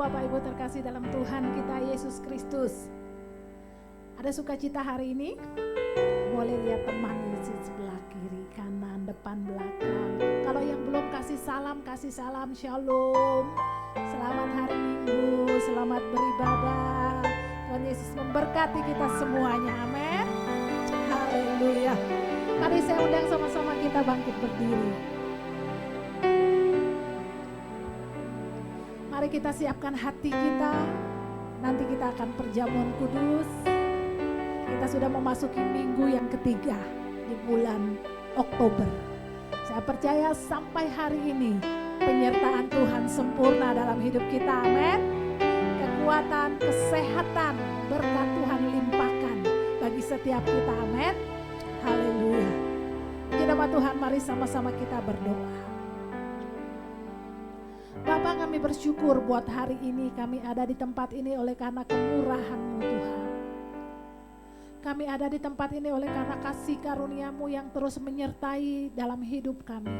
Bapak Ibu terkasih dalam Tuhan kita Yesus Kristus. Ada sukacita hari ini? Boleh lihat teman di sebelah kiri, kanan, depan, belakang. Kalau yang belum kasih salam shalom. Selamat hari Minggu, selamat beribadah. Tuhan Yesus memberkati kita semuanya, amin. Haleluya. Mari saya undang sama-sama kita bangkit berdiri. Mari kita siapkan hati kita. Nanti kita akan perjamuan kudus. Kita sudah memasuki minggu yang ketiga di bulan Oktober. Saya percaya sampai hari ini penyertaan Tuhan sempurna dalam hidup kita, amin. Kekuatan, kesehatan, berkat Tuhan limpahkan bagi setiap kita, amin. Haleluya. Puji nama Tuhan, mari sama-sama kita berdoa. Bapa, kami bersyukur buat hari ini kami ada di tempat ini oleh karena kemurahan-Mu Tuhan. Kami ada di tempat ini oleh karena kasih karunia-Mu yang terus menyertai dalam hidup kami.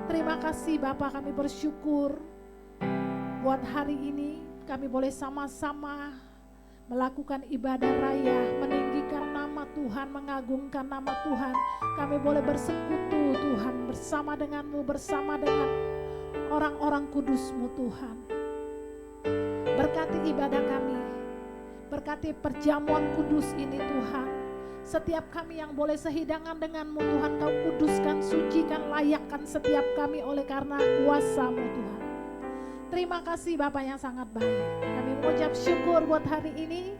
Terima kasih Bapa, kami bersyukur buat hari ini kami boleh sama-sama melakukan ibadah raya, meninggikan nama Tuhan, mengagungkan nama Tuhan. Kami boleh bersekutu Tuhan bersama dengan-Mu, bersama dengan orang-orang kudus-Mu Tuhan. Berkati ibadah kami, berkati perjamuan kudus ini Tuhan. Setiap kami yang boleh sehidangan dengan-Mu Tuhan, Kau kuduskan, sucikan, layakkan setiap kami oleh karena kuasa-Mu Tuhan. Terima kasih Bapa yang sangat baik. Kami mengucap syukur buat hari ini.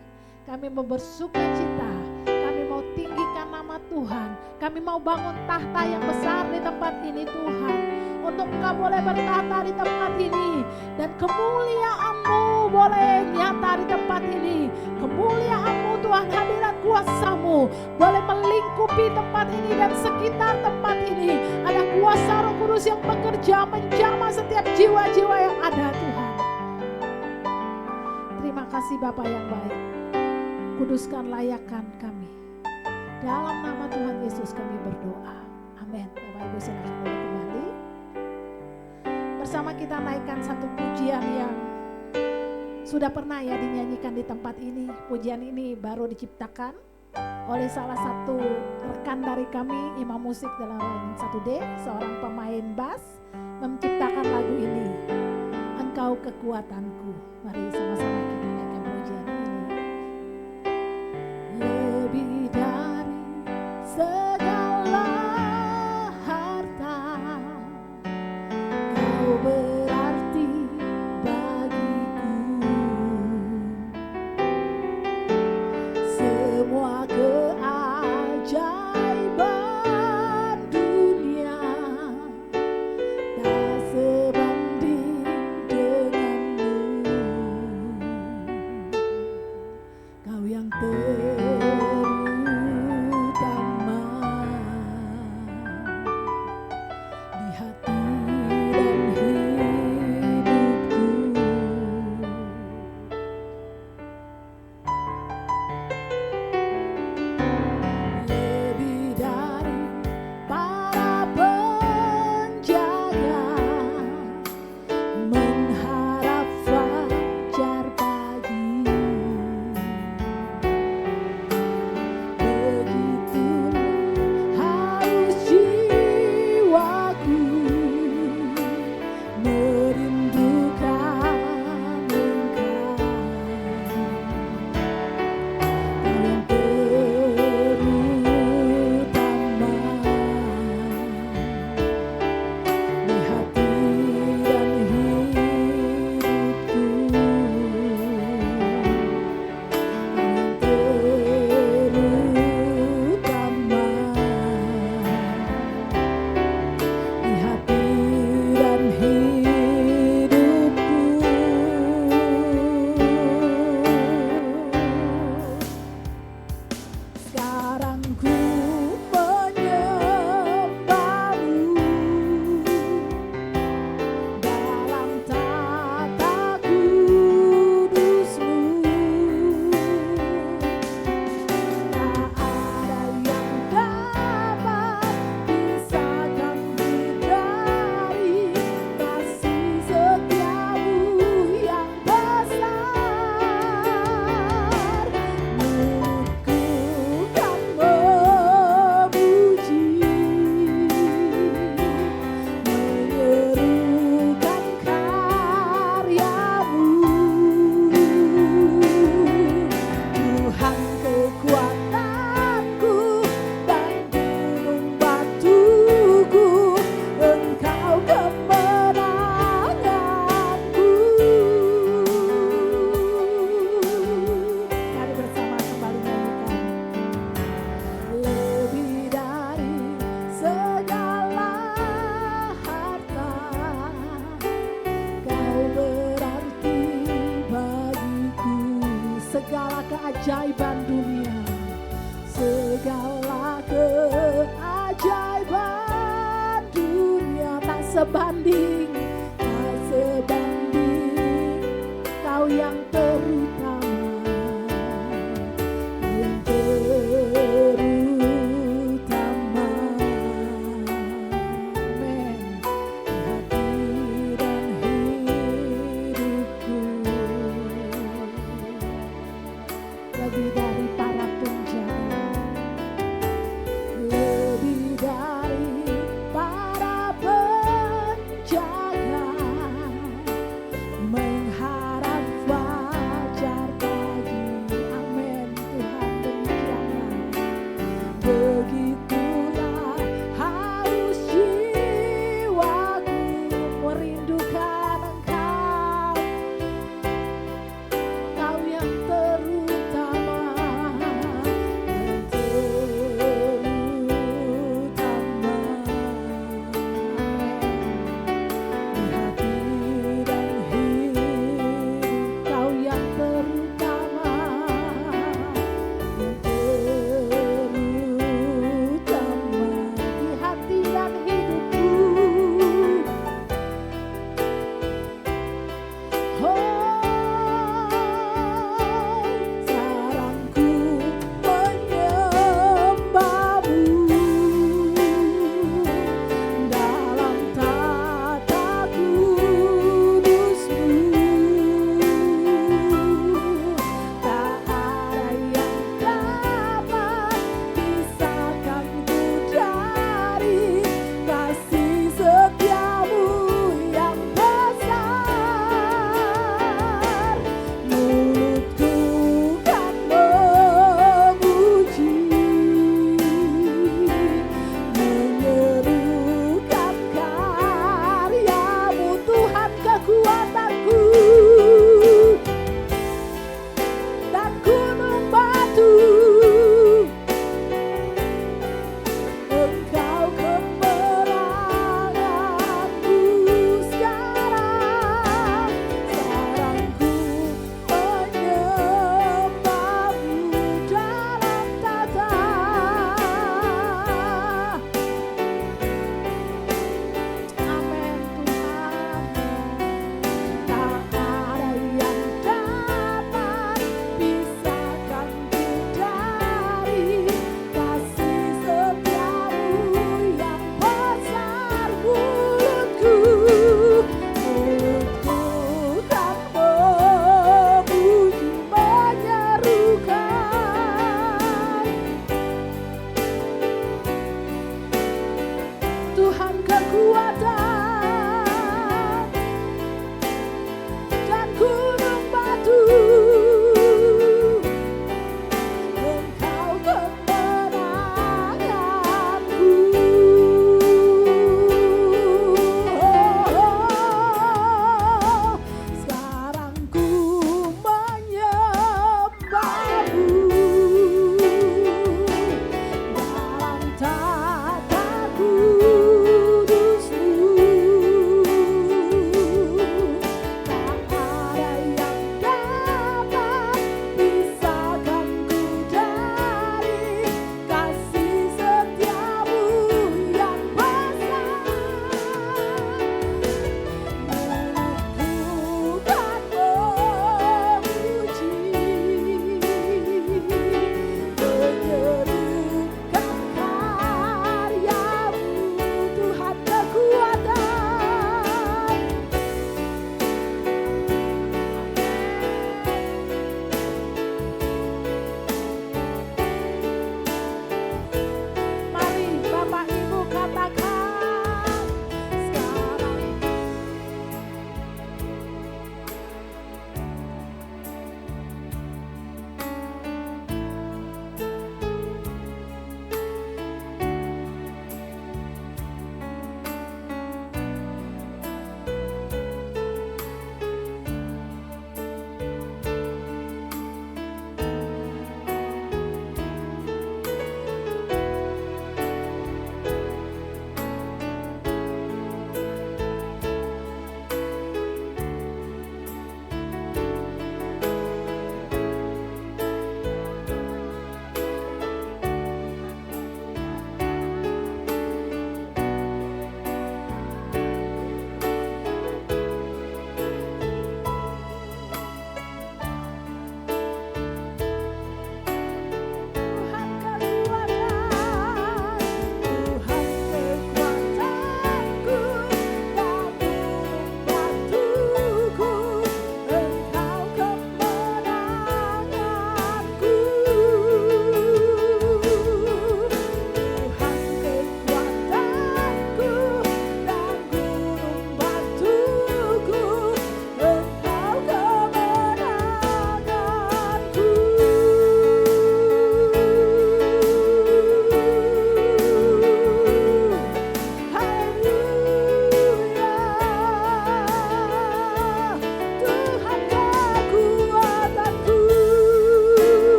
Kami mau bersukacita, kami mau tinggikan nama Tuhan. Kami mau bangun tahta yang besar di tempat ini Tuhan. Untuk Engkau boleh bertata di tempat ini. Dan kemuliaan-Mu boleh nyata di tempat ini. Kemuliaan-Mu Tuhan, hadirat kuasa-Mu boleh melingkupi tempat ini dan sekitar tempat ini. Ada kuasa Roh Kudus yang bekerja menjamah setiap jiwa-jiwa yang ada Tuhan. Terima kasih Bapa yang baik. Kuduskan, layakkan kami. Dalam nama Tuhan Yesus kami berdoa. Amin. Bapak Ibu silakan boleh kembali. Bersama kita naikkan satu pujian yang sudah pernah ya dinyanyikan di tempat ini. Pujian ini baru diciptakan oleh salah satu rekan dari kami, imam musik dalam 1D, seorang pemain bass, menciptakan lagu ini. Engkau kekuatanku. Mari sama-sama kita naikkan pujian ini. Lebih dari segala harta, Kau berarti bagiku. Semua keajaiban dunia tak sebanding denganmu. keajaiban dunia, segala keajaiban dunia tak sebanding, tak sebanding Kau yang terutama, yang terutama. Amin. Hati dan hidupku lebih dari para penjaga, lebih dari para penjaga.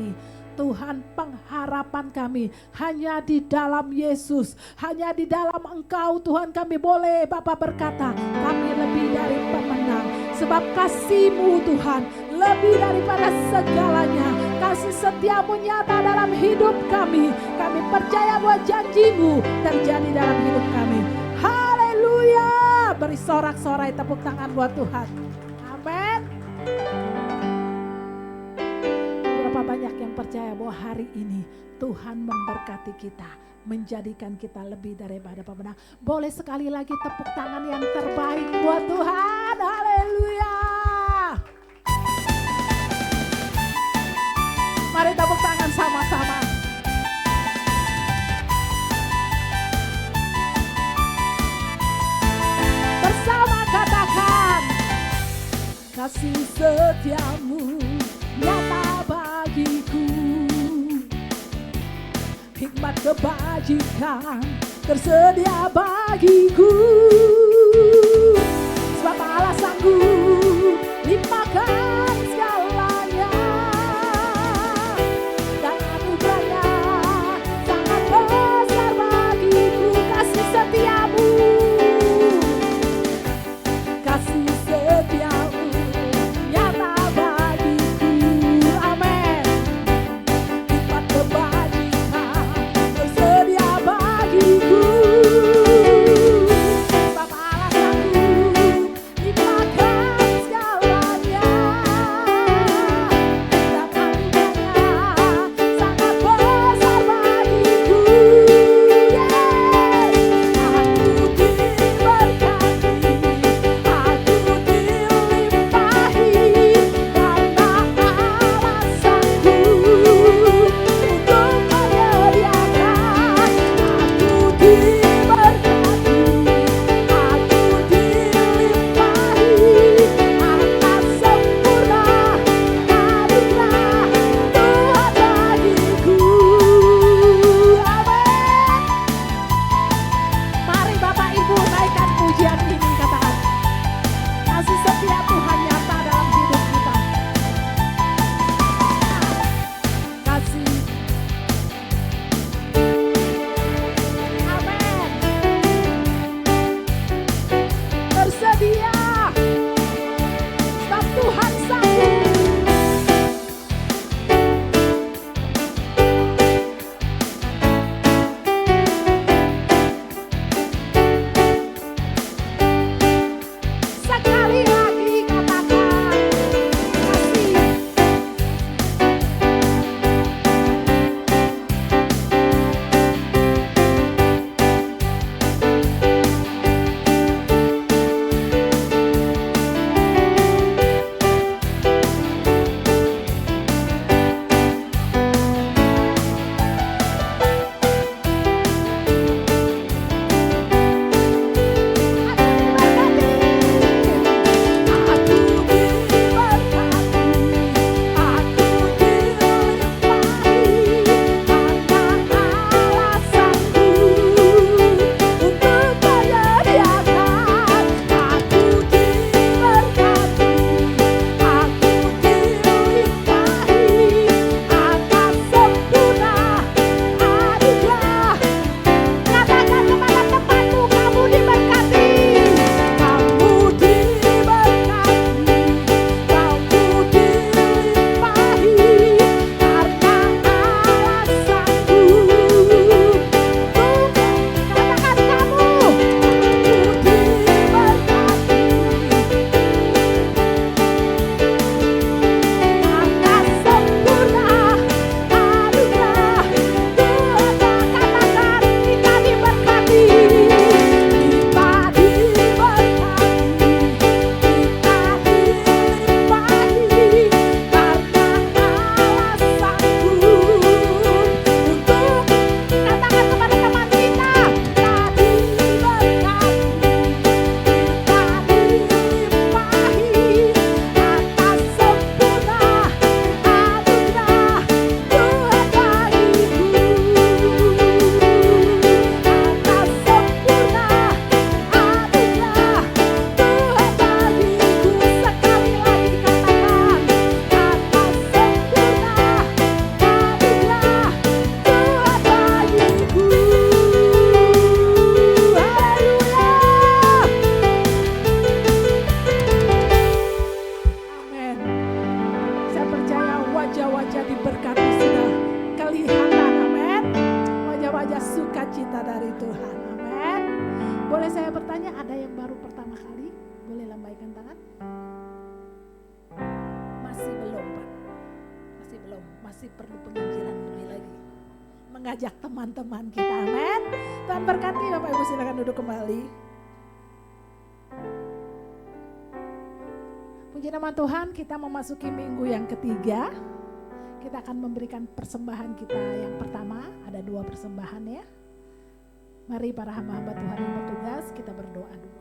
kami. Tuhan, pengharapan kami hanya di dalam Yesus, hanya di dalam Engkau. Tuhan, kami boleh Bapa berkata, kami lebih dari pemenang. Sebab kasih-Mu Tuhan, lebih daripada segalanya. Kasih setiamu nyata dalam hidup kami. Kami percaya bahwa janji-Mu terjadi dalam hidup kami. Haleluya. Beri sorak-sorai tepuk tangan buat Tuhan. Amin. Berapa banyak yang percaya bahwa hari ini Tuhan memberkati kita, menjadikan kita lebih daripada pemenang. Boleh sekali lagi tepuk tangan yang terbaik buat Tuhan. Haleluya. Mari tepuk tangan sama-sama. Bersama katakan, kasih setiamu nyata bagiku, hikmat kebajikan tersedia bagiku. Sebab Allah sanggup limpahkan segalanya, dan anugerahnya sangat besar bagiku. Kasih setiamu, kasih setiamu nyata bagiku. Amin. Hikmat kebajikan tersedia bagiku. Sebab Allah sanggup limpahkan segalanya, kali? Boleh lambaikan tangan? Masih belum Pak, masih belum, masih perlu penginjilan lebih lagi. Mengajak teman-teman kita, amin. Tuhan berkati. Bapak Ibu silakan duduk kembali. Puji nama Tuhan, kita memasuki minggu yang ketiga. Kita akan memberikan persembahan kita yang pertama, ada 2 persembahan ya. Mari para hamba-hamba Tuhan yang bertugas, kita berdoa dulu.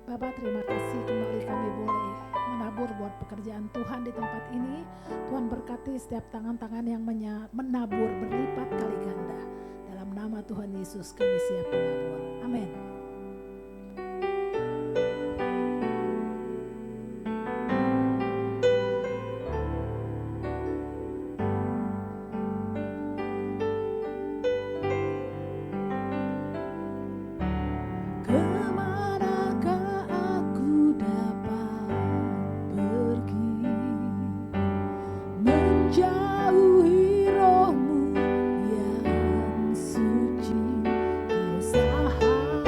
Bapak, terima kasih kembali kami boleh menabur buat pekerjaan Tuhan di tempat ini. Tuhan berkati setiap tangan-tangan yang menabur berlipat kali ganda. Dalam nama Tuhan Yesus kami siap menabur. Amin. Menjauhi rohmu yang suci, kau saham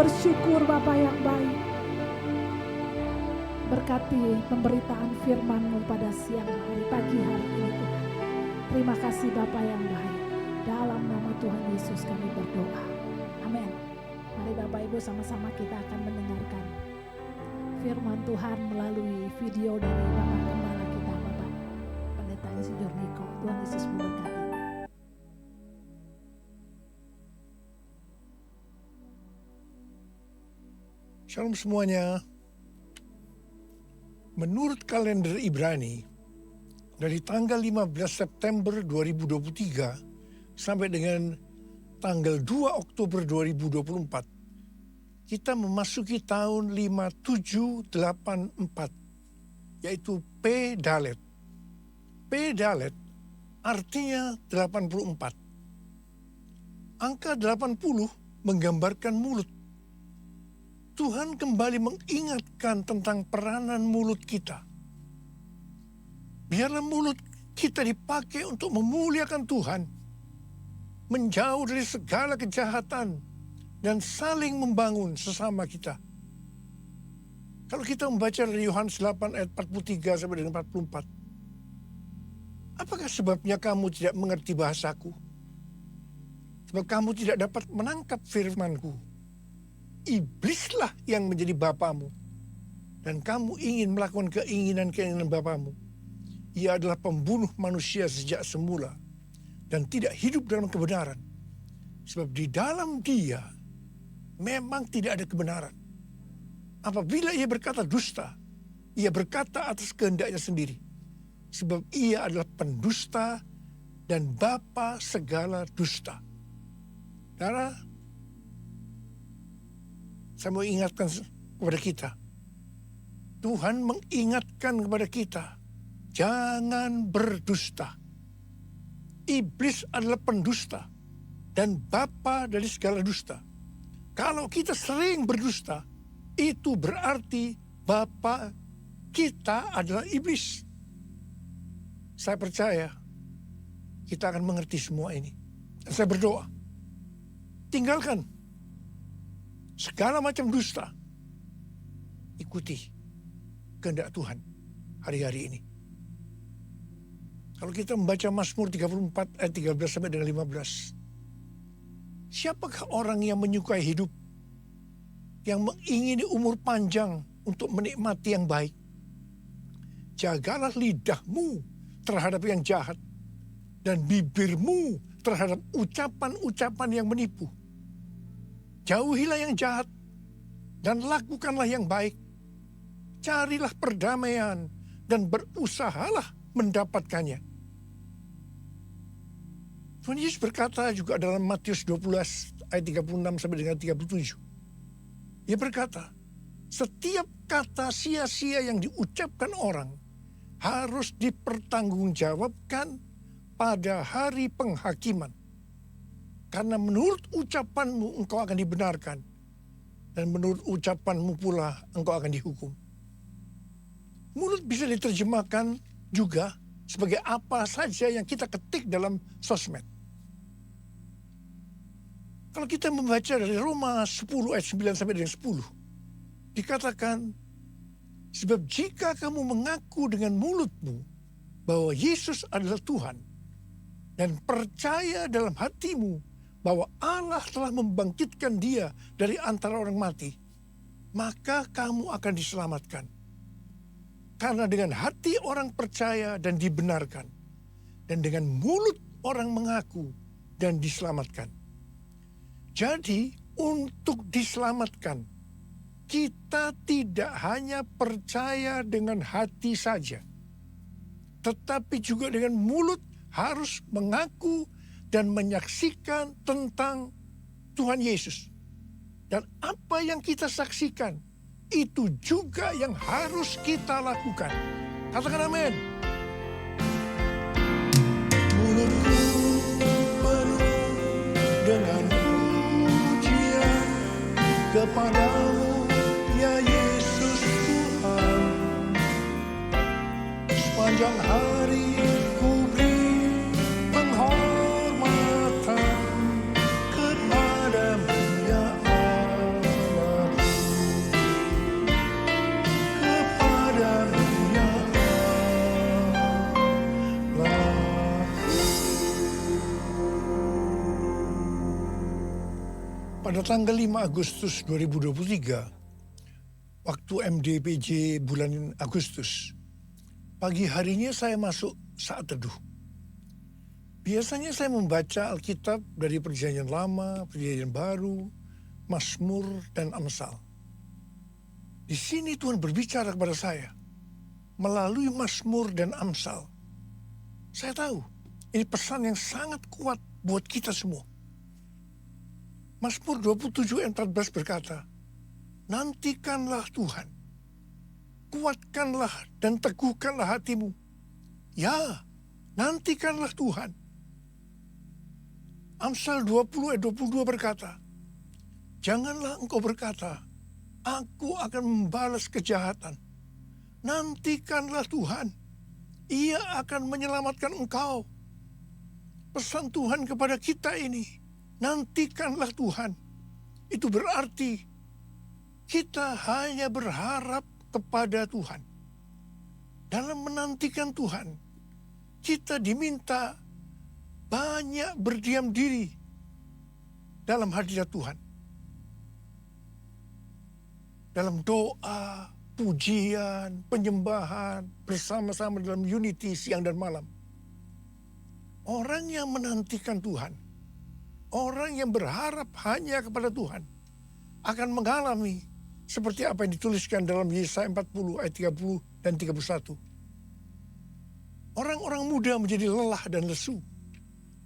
bersyukur Bapa yang baik. Berkati pemberitaan firman-Mu pada siang hari, pagi hari ini Tuhan. Terima kasih Bapa yang baik. Dalam nama Tuhan Yesus kami berdoa. Amin. Mari Bapak Ibu sama-sama kita akan mendengarkan firman Tuhan melalui video dari Bapak Gembala kita, Bapak Pendeta Insinyur Niko. Tuhan Yesus memberkati. Shalom semuanya. Menurut kalender Ibrani, dari tanggal 15 September 2023 sampai dengan tanggal 2 Oktober 2024, kita memasuki tahun 5784, yaitu P Dalet. P Dalet artinya 84. Angka 80 menggambarkan mulut. Tuhan kembali mengingatkan tentang peranan mulut kita. Biarlah mulut kita dipakai untuk memuliakan Tuhan, menjauh dari segala kejahatan, dan saling membangun sesama kita. Kalau kita membaca dari Yohanes 8 ayat 43 sampai dengan 44, apakah sebabnya kamu tidak mengerti bahasaku? Sebab kamu tidak dapat menangkap firmanku. Iblislah yang menjadi bapamu, dan kamu ingin melakukan keinginan-keinginan bapamu. Ia adalah pembunuh manusia sejak semula, dan tidak hidup dalam kebenaran. Sebab di dalam dia memang tidak ada kebenaran. Apabila ia berkata dusta, ia berkata atas kehendaknya sendiri. Sebab ia adalah pendusta dan bapa segala dusta. Karena saya mau ingatkan kepada kita, Tuhan mengingatkan kepada kita, jangan berdusta. Iblis adalah pendusta dan bapa dari segala dusta. Kalau kita sering berdusta, itu berarti bapa kita adalah iblis. Saya percaya kita akan mengerti semua ini. Dan saya berdoa, tinggalkan segala macam dusta. Ikuti kehendak Tuhan hari-hari ini. Kalau kita membaca Mazmur 34 ayat 13 sampai dengan 15. Siapakah orang yang menyukai hidup, yang mengingini umur panjang untuk menikmati yang baik? Jagalah lidahmu terhadap yang jahat, dan bibirmu terhadap ucapan-ucapan yang menipu. Jauhilah yang jahat dan lakukanlah yang baik. Carilah perdamaian dan berusahalah mendapatkannya. Tuhan Yesus berkata juga dalam Matius 12 ayat 36 sampai dengan 37. Ia berkata, setiap kata sia-sia yang diucapkan orang harus dipertanggungjawabkan pada hari penghakiman. Karena menurut ucapanmu engkau akan dibenarkan, dan menurut ucapanmu pula engkau akan dihukum. Mulut bisa diterjemahkan juga sebagai apa saja yang kita ketik dalam sosmed. Kalau kita membaca dari Roma 10 ayat 9 sampai dengan 10, dikatakan, sebab jika kamu mengaku dengan mulutmu bahwa Yesus adalah Tuhan, dan percaya dalam hatimu bahwa Allah telah membangkitkan dia dari antara orang mati, maka kamu akan diselamatkan. Karena dengan hati orang percaya dan dibenarkan, dan dengan mulut orang mengaku dan diselamatkan. Jadi untuk diselamatkan, kita tidak hanya percaya dengan hati saja, tetapi juga dengan mulut harus mengaku dan menyaksikan tentang Tuhan Yesus. Dan apa yang kita saksikan, itu juga yang harus kita lakukan. Katakan amin. Mulutku penuh dengan pujian kepadamu, ya Yesus Tuhan. Sepanjang hari ku beri penghormatan kepadamu, ya Allah. Pada tanggal 5 Agustus 2023, waktu MDPJ bulan Agustus, pagi harinya saya masuk saat teduh. Biasanya saya membaca Alkitab dari Perjanjian Lama, Perjanjian Baru, Mazmur, dan Amsal. Di sini Tuhan berbicara kepada saya melalui Mazmur dan Amsal. Saya tahu ini pesan yang sangat kuat buat kita semua. Mazmur 27 ayat 14 berkata, nantikanlah Tuhan, kuatkanlah dan teguhkanlah hatimu. Ya, nantikanlah Tuhan. Amsal 20 ayat 22 berkata, janganlah engkau berkata, aku akan membalas kejahatan. Nantikanlah Tuhan, Ia akan menyelamatkan engkau. Pesan Tuhan kepada kita ini, nantikanlah Tuhan. Itu berarti kita hanya berharap kepada Tuhan. Dalam menantikan Tuhan, kita diminta banyak berdiam diri dalam hadirat Tuhan. Dalam doa, pujian, penyembahan, bersama-sama dalam unity siang dan malam. Orang yang menantikan Tuhan, orang yang berharap hanya kepada Tuhan, akan mengalami seperti apa yang dituliskan dalam Yesaya 40 ayat 30 dan 31. Orang-orang muda menjadi lelah dan lesu,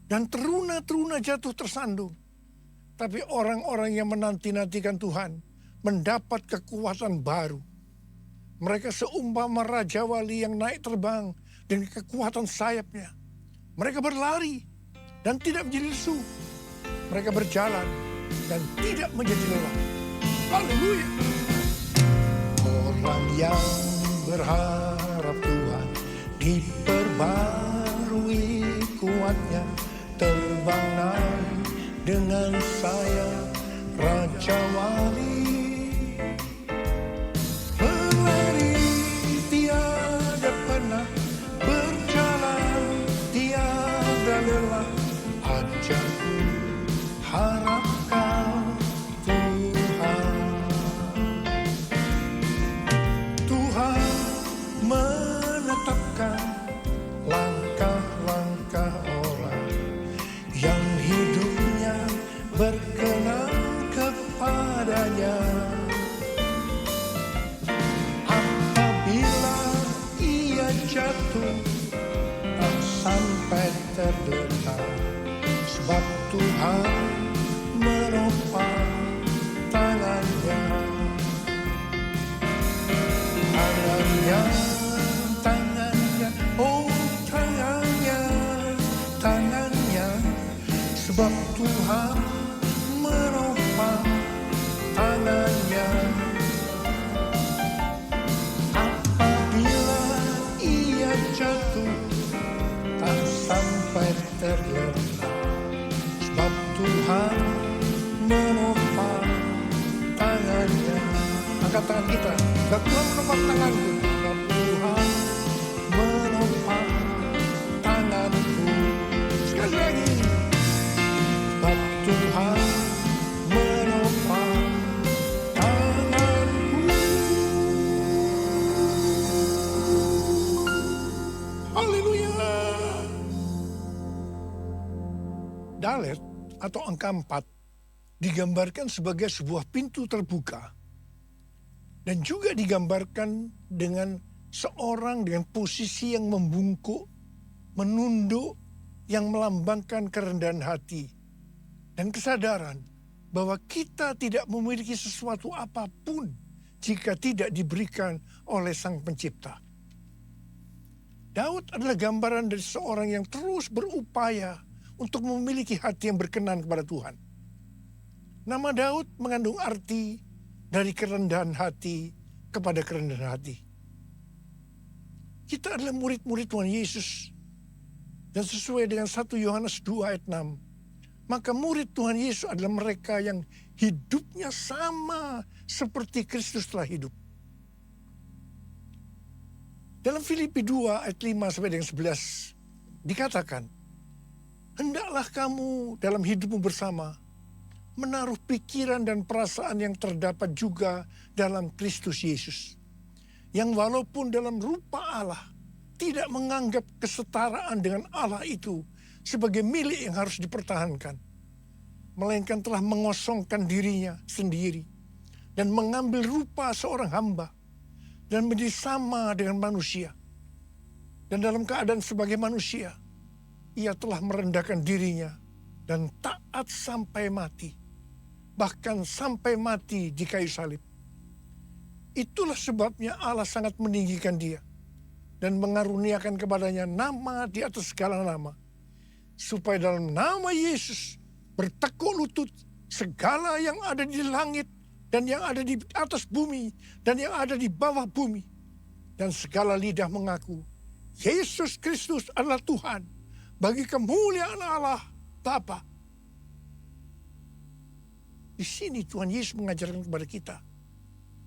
dan teruna-teruna jatuh tersandung. Tapi orang-orang yang menanti-nantikan Tuhan mendapat kekuatan baru. Mereka seumpama Raja Wali yang naik terbang dengan kekuatan sayapnya. Mereka berlari dan tidak menjadi lesu. Mereka berjalan dan tidak menjadi lelah. Haleluya. Orang yang berharap Tuhan diperbarui kuatnya, terbang naik dengan sayap Raja Wali. Berlari tiada pernah, berjalan tiada lelah. Ajarku harapkan Tuhan. Tuhan menetapkan langkah-langkah orang yang hidupnya berkenan kepadanya. Apabila ia jatuh, tak sampai terdetak, sebab Tuhan menopang tangannya. Tangannya, tangannya, oh tangannya, tangannya, sebab Tuhan menopang tangannya. Apabila ia jatuh, tak sampai terletak, sebab Tuhan menopang tangannya. Angkat tangan kita, sebab Tuhan menopang tanganku, sebab Tuhan menopang tanganku. Sekali lagi, sebab Tuhan menopang tanganku. Haleluya. Dalet atau angka 4 digambarkan sebagai sebuah pintu terbuka. Dan juga digambarkan dengan seorang dengan posisi yang membungkuk, menunduk, yang melambangkan kerendahan hati. Dan kesadaran bahwa kita tidak memiliki sesuatu apapun jika tidak diberikan oleh Sang Pencipta. Daud adalah gambaran dari seorang yang terus berupaya untuk memiliki hati yang berkenan kepada Tuhan. Nama Daud mengandung arti dari kerendahan hati kepada kerendahan hati. Kita adalah murid-murid Tuhan Yesus. Dan sesuai dengan 1 Yohanes 2 ayat 6, maka murid Tuhan Yesus adalah mereka yang hidupnya sama seperti Kristus telah hidup. Dalam Filipi 2 ayat 5 sampai dengan 11 dikatakan, hendaklah kamu dalam hidupmu bersama menaruh pikiran dan perasaan yang terdapat juga dalam Kristus Yesus. Yang walaupun dalam rupa Allah, tidak menganggap kesetaraan dengan Allah itu sebagai milik yang harus dipertahankan. Melainkan telah mengosongkan dirinya sendiri dan mengambil rupa seorang hamba dan menjadi sama dengan manusia. Dan dalam keadaan sebagai manusia, ia telah merendahkan dirinya dan taat sampai mati, bahkan sampai mati di kayu salib. Itulah sebabnya Allah sangat meninggikan dia dan mengaruniakan kepadanya nama di atas segala nama, supaya dalam nama Yesus bertekuk lutut segala yang ada di langit dan yang ada di atas bumi dan yang ada di bawah bumi. Dan segala lidah mengaku Yesus Kristus adalah Tuhan bagi kemuliaan Allah Bapa. Di sini Tuhan Yesus mengajarkan kepada kita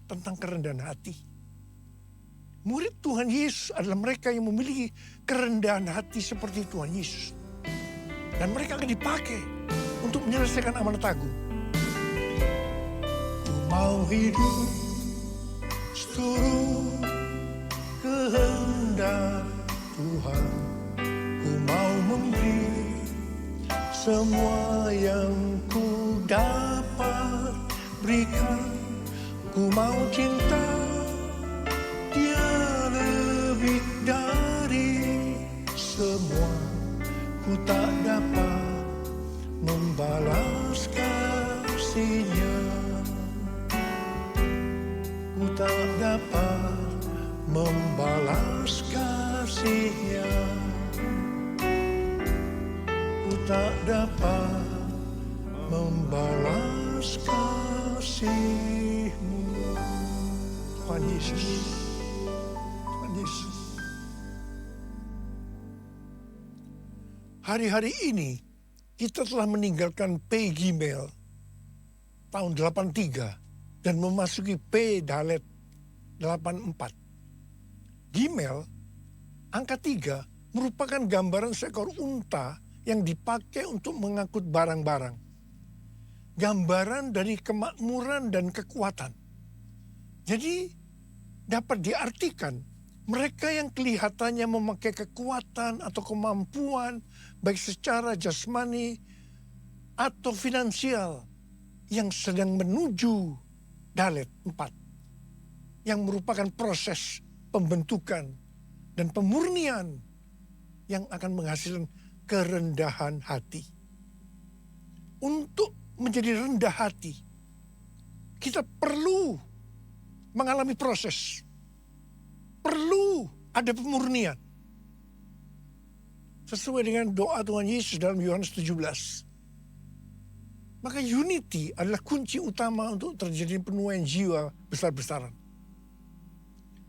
tentang kerendahan hati. Murid Tuhan Yesus adalah mereka yang memiliki kerendahan hati seperti Tuhan Yesus. Dan mereka akan dipakai untuk menyelesaikan amanat agung. Ku mau hidup seturut kehendak Tuhan. Ku mau memberi semua yang ku dapat berikan. Ku mau cinta dia lebih dari semua. Ku tak dapat membalas kasihnya. Ku tak dapat membalas kasihnya. Ku tak dapat membalas kasih-Mu. Tuhan Yesus. Tuhan Yesus. Hari-hari ini kita telah meninggalkan P Gimel tahun 83 dan memasuki P Dalet 84. Gimel, angka 3, merupakan gambaran seekor unta yang dipakai untuk mengangkut barang-barang. Gambaran dari kemakmuran dan kekuatan. Jadi dapat diartikan mereka yang kelihatannya memakai kekuatan atau kemampuan baik secara jasmani atau finansial yang sedang menuju Dalet 4 yang merupakan proses pembentukan dan pemurnian yang akan menghasilkan kerendahan hati. Untuk menjadi rendah hati, kita perlu mengalami proses. Perlu ada pemurnian. Sesuai dengan doa Tuhan Yesus dalam Yohanes 17. Maka unity adalah kunci utama untuk terjadi penuaian jiwa besar-besaran.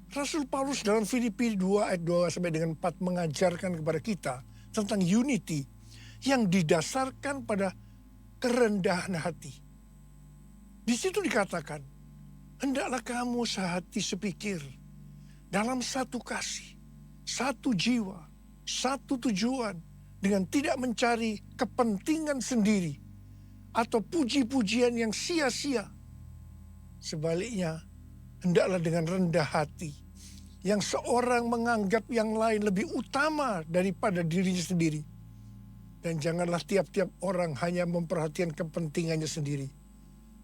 Rasul Paulus dalam Filipi 2 ayat 2 sampai dengan 4 mengajarkan kepada kita tentang unity yang didasarkan pada kerendahan hati. Di situ dikatakan, hendaklah kamu sehati sepikir dalam satu kasih, satu jiwa, satu tujuan, dengan tidak mencari kepentingan sendiri atau puji-pujian yang sia-sia. Sebaliknya, hendaklah dengan rendah hati, yang seorang menganggap yang lain lebih utama daripada dirinya sendiri. Dan janganlah tiap-tiap orang hanya memperhatikan kepentingannya sendiri,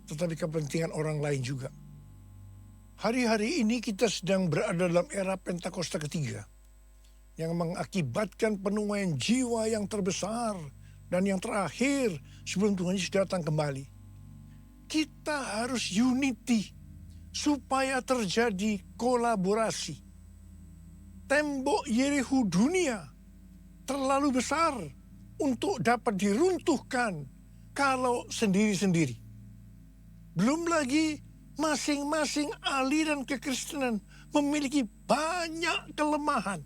tetapi kepentingan orang lain juga. Hari-hari ini kita sedang berada dalam era Pentakosta ketiga yang mengakibatkan penuaian jiwa yang terbesar dan yang terakhir sebelum Tuhan Yesus datang kembali. Kita harus unity supaya terjadi kolaborasi. Tembok Yerikho dunia terlalu besar untuk dapat diruntuhkan kalau sendiri-sendiri. Belum lagi masing-masing aliran kekristenan memiliki banyak kelemahan.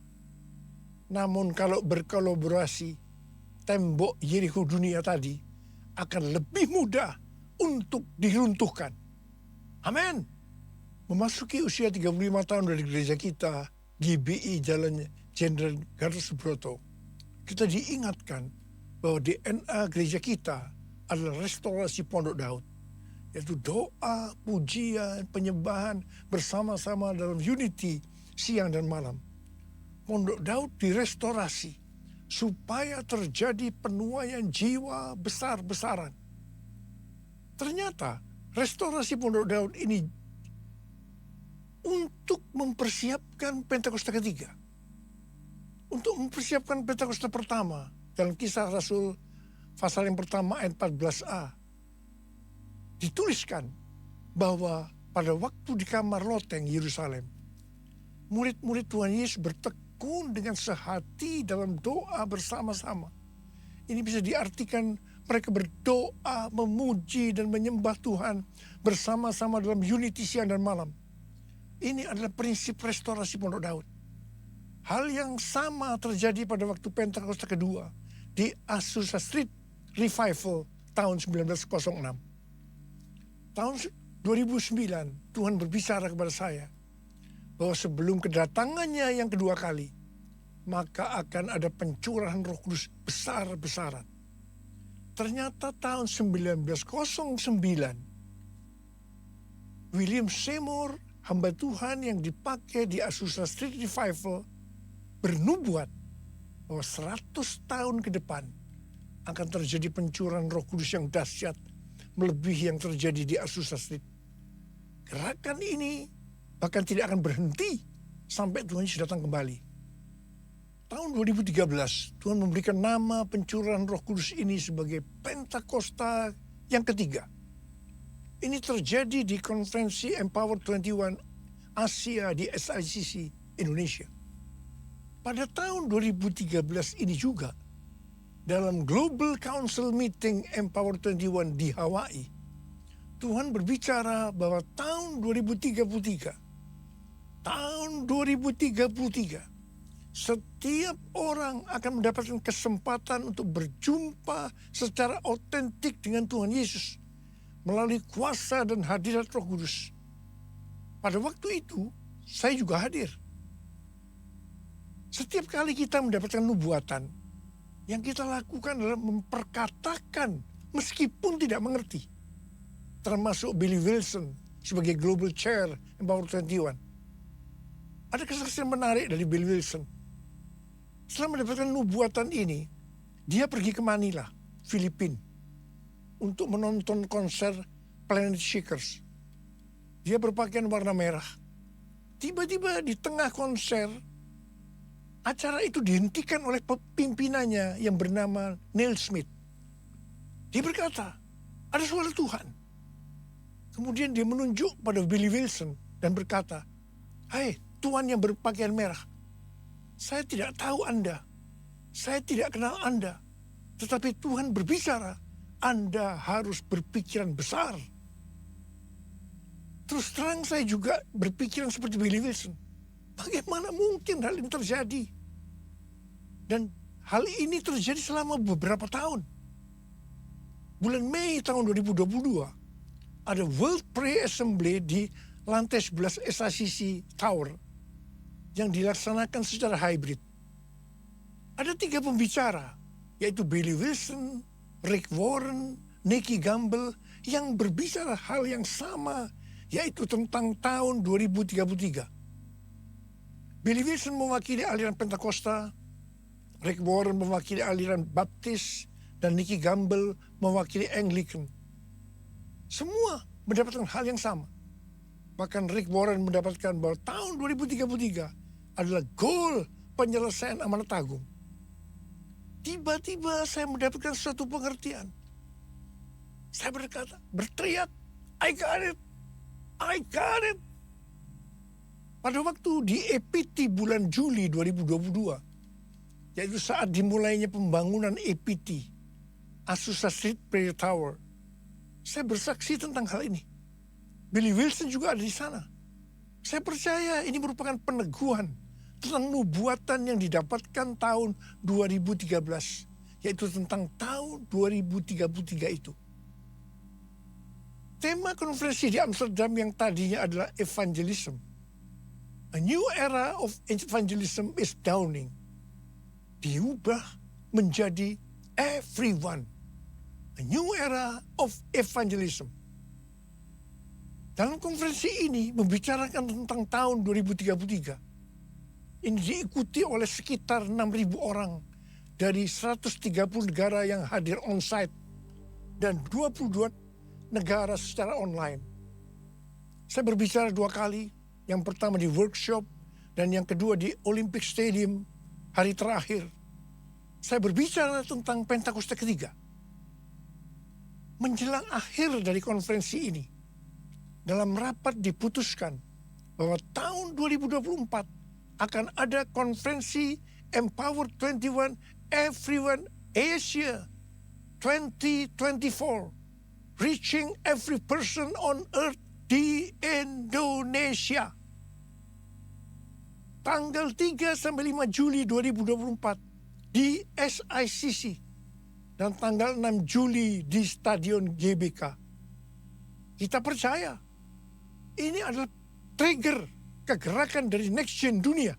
Namun kalau berkolaborasi, tembok Yerikho dunia tadi akan lebih mudah untuk diruntuhkan. Amin. Memasuki usia 35 tahun dari gereja kita, GBI Jalan Jenderal Gatot Subroto, kita diingatkan bahwa DNA gereja kita adalah restorasi Pondok Daud. Yaitu doa, pujian, penyembahan bersama-sama dalam unity siang dan malam. Pondok Daud direstorasi supaya terjadi penuaian jiwa besar-besaran. Ternyata restorasi Pondok Daud ini untuk mempersiapkan Pentakosta ketiga. Untuk mempersiapkan Pentakosta pertama. Dalam Kisah Rasul pasal yang pertama ayat 14a. Dituliskan bahwa pada waktu di kamar loteng Yerusalem, murid-murid Tuhan Yesus bertekun dengan sehati dalam doa bersama-sama. Ini bisa diartikan mereka berdoa, memuji dan menyembah Tuhan bersama-sama dalam unity siang dan malam. Ini adalah prinsip restorasi Pondok Daud. Hal yang sama terjadi pada waktu Pentakosta kedua di Azusa Street Revival tahun 1906. Tahun 2009 Tuhan berbicara kepada saya bahwa sebelum kedatangannya yang kedua kali, maka akan ada pencurahan Roh Kudus besar-besaran. Ternyata tahun 1909 William Seymour, hamba Tuhan yang dipakai di Azusa Street Revival, bernubuat bahwa 100 tahun ke depan akan terjadi pencurahan Roh Kudus yang dahsyat melebihi yang terjadi di Azusa Street. Gerakan ini bahkan tidak akan berhenti sampai Tuhan Yesus datang kembali. Tahun 2013 Tuhan memberikan nama pencurahan Roh Kudus ini sebagai Pentakosta yang ketiga. Ini terjadi di konferensi Empower 21 Asia di SICC Indonesia. Pada tahun 2013 ini juga, dalam Global Council Meeting Empower 21 di Hawaii, Tuhan berbicara bahwa tahun 2033, setiap orang akan mendapatkan kesempatan untuk berjumpa secara otentik dengan Tuhan Yesus melalui kuasa dan hadirat Roh Kudus. Pada waktu itu, saya juga hadir. Setiap kali kita mendapatkan nubuatan, yang kita lakukan adalah memperkatakan meskipun tidak mengerti. Termasuk Billy Wilson sebagai Global Chair Empower 21. Ada kesaksian menarik dari Billy Wilson. Setelah mendapatkan nubuatan ini, dia pergi ke Manila, Filipina, untuk menonton konser Planet Shakers. Dia berpakaian warna merah. Tiba-tiba di tengah konser, acara itu dihentikan oleh pimpinannya yang bernama Neil Smith. Dia berkata, ada suara Tuhan. Kemudian dia menunjuk pada Billy Wilson dan berkata, "Hai, Tuhan yang berpakaian merah, saya tidak tahu Anda, saya tidak kenal Anda, tetapi Tuhan berbicara, Anda harus berpikiran besar." Terus terang saya juga berpikiran seperti Billy Wilson. Bagaimana mungkin hal ini terjadi? Dan hal ini terjadi selama beberapa tahun. Bulan Mei tahun 2022, ada World Prayer Assembly di lantai 11 SICC Tower yang dilaksanakan secara hybrid. Ada 3 pembicara, yaitu Billy Wilson, Rick Warren, Nicky Gamble, yang berbicara hal yang sama, yaitu tentang tahun 2033. Billy Wilson mewakili aliran Pentakosta, Rick Warren mewakili aliran Baptis, dan Nicky Gamble mewakili Anglican. Semua mendapatkan hal yang sama. Bahkan Rick Warren mendapatkan bahwa tahun 2033 adalah goal penyelesaian amanat agung. Tiba-tiba saya mendapatkan suatu pengertian. Saya berteriak, I got it. I got it. Pada waktu di EPT bulan Juli 2022, yaitu saat dimulainya pembangunan EPT, Azusa Street Prayer Tower, saya bersaksi tentang hal ini. Billy Wilson juga ada di sana. Saya percaya ini merupakan peneguhan tentang nubuatan yang didapatkan tahun 2013, yaitu tentang tahun 2033 itu. Tema konferensi di Amsterdam yang tadinya adalah evangelism. A new era of evangelism is dawning. Diubah menjadi everyone. A new era of evangelism. Dalam konferensi ini membicarakan tentang tahun 2033. Ini diikuti oleh sekitar 6.000 orang dari 130 negara yang hadir on-site dan 22 negara secara online. Saya berbicara 2 kali, yang pertama di workshop dan yang kedua di Olympic Stadium hari terakhir. Saya berbicara tentang Pentakosta ketiga. Menjelang akhir dari konferensi ini, dalam rapat diputuskan bahwa tahun 2024 akan ada konferensi Empower 21 Everyone Asia 2024, reaching every person on earth di Indonesia. Tanggal 3 sampai 5 Juli 2024 di SICC dan tanggal 6 Juli di Stadion GBK. Kita percaya ini adalah trigger kegerakan dari next gen dunia.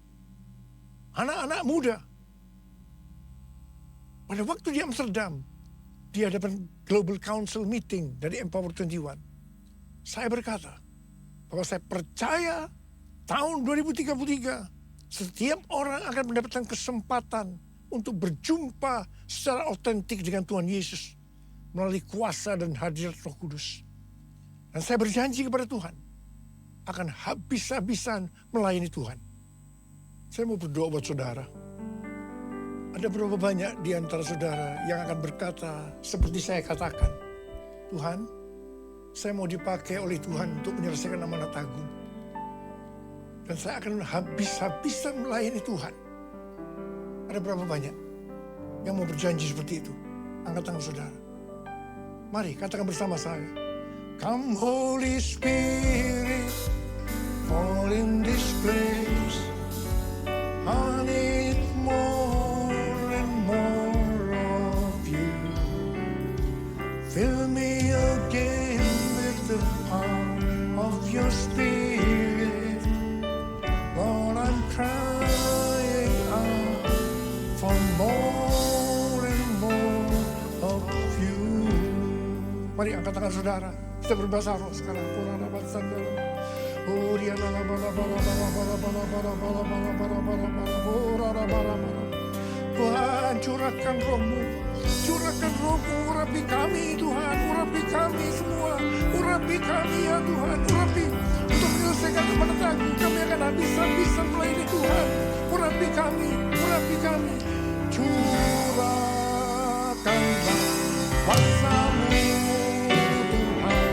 Anak-anak muda. Pada waktu di Amsterdam, di hadapan Global Council Meeting dari Empower 21, saya berkata bahwa saya percaya tahun 2033 setiap orang akan mendapatkan kesempatan untuk berjumpa secara otentik dengan Tuhan Yesus melalui kuasa dan hadirat Roh Kudus. Dan saya berjanji kepada Tuhan akan habis-habisan melayani Tuhan. Saya mau berdoa buat saudara. Ada berapa banyak di antara saudara yang akan berkata seperti saya katakan, Tuhan, saya mau dipakai oleh Tuhan untuk menyelesaikan amanat agung. Dan saya akan habis-habisan melayani Tuhan. Ada berapa banyak yang mau berjanji seperti itu? Angkat tangan saudara. Mari katakan bersama saya. Come Holy Spirit, fall in this place. I need more and more of you. Fill me again with the power of your Spirit. Lord, I'm crying out for more and more of you. Mari angkat tangan saudara. Kita berbahasa roh sekarang. Tuhan, curahkan rohmu. Curahkan rohmu, urapi kami Tuhan. Urapi kami semua. Urapi kami ya Tuhan. Urapi untuk menyelesaikan amanat agung. Kami akan habis-habisan melayani Tuhan. Urapi kami. Urapi kami. Curahkanlah kuasa-Mu Tuhan.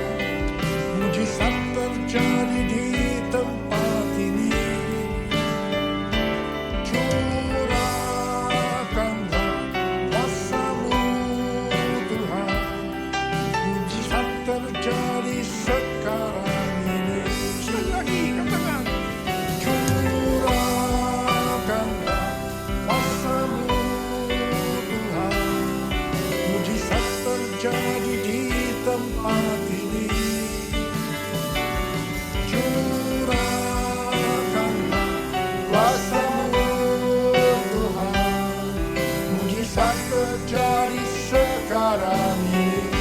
Mujizat terjadi di tempat ini. Curahkanlah kuasa-Mu Tuhan. Mujizat terjadi sekarang ini. Sekali lagi katakan. Curahkanlah kuasa-Mu Tuhan. Mujizat terjadi di tempat ini. Curahkanlah kuasa-Mu Tuhan. Mujizat terjadi sekarang ini.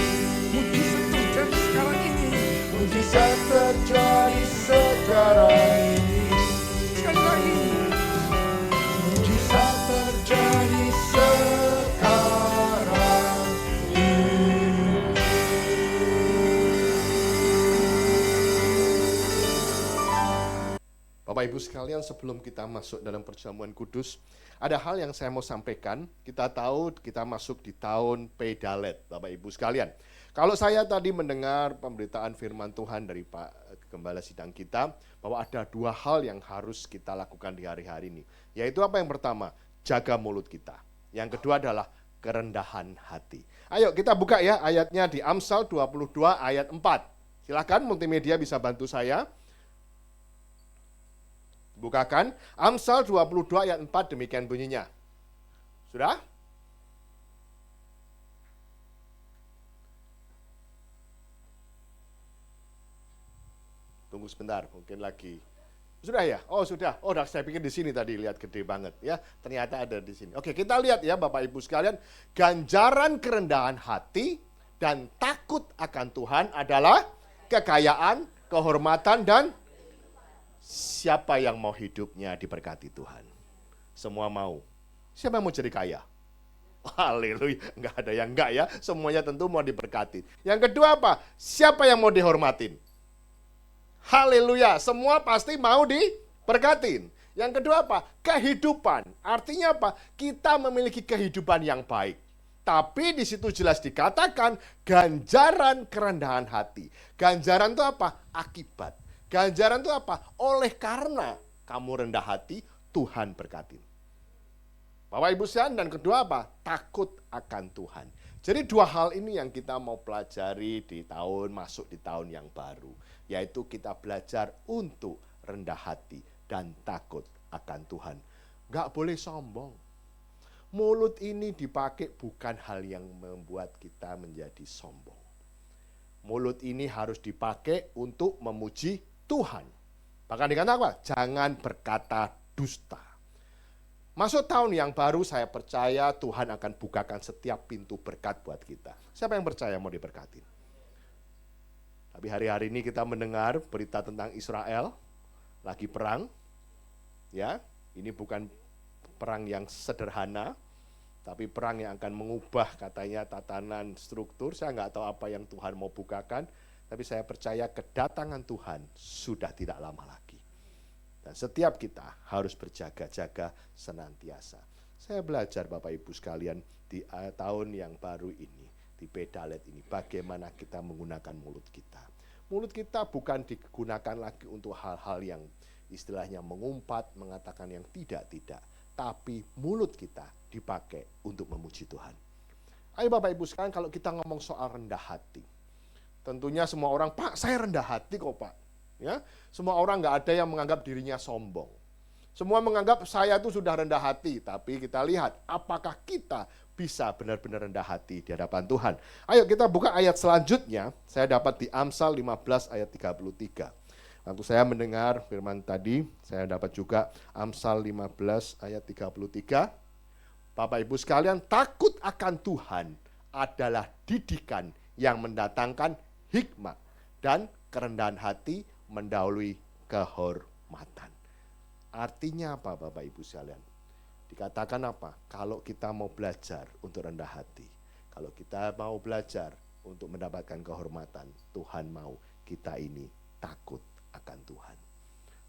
Mujizat terjadi sekarang ini. Mujizat terjadi sekarang ini. Sekali lagi. Mujizat terjadi sekarang ini. Bapak Ibu sekalian, sebelum kita masuk dalam perjamuan kudus, ada hal yang saya mau sampaikan. Kita tahu kita masuk di tahun Pedalet, Bapak Ibu sekalian. Kalau saya tadi mendengar pemberitaan firman Tuhan dari Pak Gembala Sidang kita, bahwa ada 2 hal yang harus kita lakukan di hari-hari ini. Yaitu apa yang pertama? Jaga mulut kita. Yang kedua adalah kerendahan hati. Ayo kita buka ya ayatnya di Amsal 22 ayat 4. Silakan multimedia bisa bantu saya. Bukakan Amsal 22 ayat 4, demikian bunyinya. Sudah? Tunggu sebentar, mungkin lagi. Sudah ya? Oh sudah. Oh saya pikir di sini tadi lihat gede banget ya. Ternyata ada di sini. Oke, kita lihat ya Bapak Ibu sekalian, ganjaran kerendahan hati dan takut akan Tuhan adalah kekayaan, kehormatan, dan siapa yang mau hidupnya diberkati Tuhan? Semua mau. Siapa yang mau jadi kaya? Haleluya, nggak ada yang enggak ya. Semuanya tentu mau diberkati. Yang kedua apa? Siapa yang mau dihormatin? Haleluya, semua pasti mau diberkatin. Yang kedua apa? Kehidupan. Artinya apa? Kita memiliki kehidupan yang baik. Tapi di situ jelas dikatakan ganjaran kerendahan hati. Ganjaran itu apa? Akibat. Ganjaran itu apa? Oleh karena kamu rendah hati, Tuhan berkatin. Bapak Ibu sekalian, dan kedua apa? Takut akan Tuhan. Jadi dua hal ini yang kita mau pelajari masuk di tahun yang baru. Yaitu kita belajar untuk rendah hati dan takut akan Tuhan. Gak boleh sombong. Mulut ini dipakai bukan hal yang membuat kita menjadi sombong. Mulut ini harus dipakai untuk memuji Tuhan. Bahkan dikatakan apa? Jangan berkata dusta. Masuk tahun yang baru, saya percaya Tuhan akan bukakan setiap pintu berkat buat kita. Siapa yang percaya mau diberkati? Tapi hari-hari ini kita mendengar berita tentang Israel lagi perang. Ya, ini bukan perang yang sederhana, tapi perang yang akan mengubah katanya tatanan struktur. Saya nggak tahu apa yang Tuhan mau bukakan, tapi saya percaya kedatangan Tuhan sudah tidak lama lagi. Dan setiap kita harus berjaga-jaga senantiasa. Saya belajar Bapak Ibu sekalian di tahun yang baru ini, di Pedalet ini, bagaimana kita menggunakan mulut kita. Mulut kita bukan digunakan lagi untuk hal-hal yang istilahnya mengumpat, mengatakan yang tidak-tidak. Tapi mulut kita dipakai untuk memuji Tuhan. Ayo Bapak Ibu sekalian, kalau kita ngomong soal rendah hati, tentunya semua orang, Pak saya rendah hati kok Pak. Ya, semua orang nggak ada yang menganggap dirinya sombong. Semua menganggap saya itu sudah rendah hati, tapi kita lihat apakah kita bisa benar-benar rendah hati di hadapan Tuhan. Ayo kita buka ayat selanjutnya. Saya dapat di Amsal 15 ayat 33. Waktu saya mendengar firman tadi, saya dapat juga Amsal 15 ayat 33. Bapak Ibu sekalian, takut akan Tuhan adalah didikan yang mendatangkan hikmat dan kerendahan hati mendahului kehormatan. Artinya apa Bapak Ibu sekalian? Dikatakan apa? Kalau kita mau belajar untuk rendah hati, kalau kita mau belajar untuk mendapatkan kehormatan, Tuhan mau kita ini takut akan Tuhan.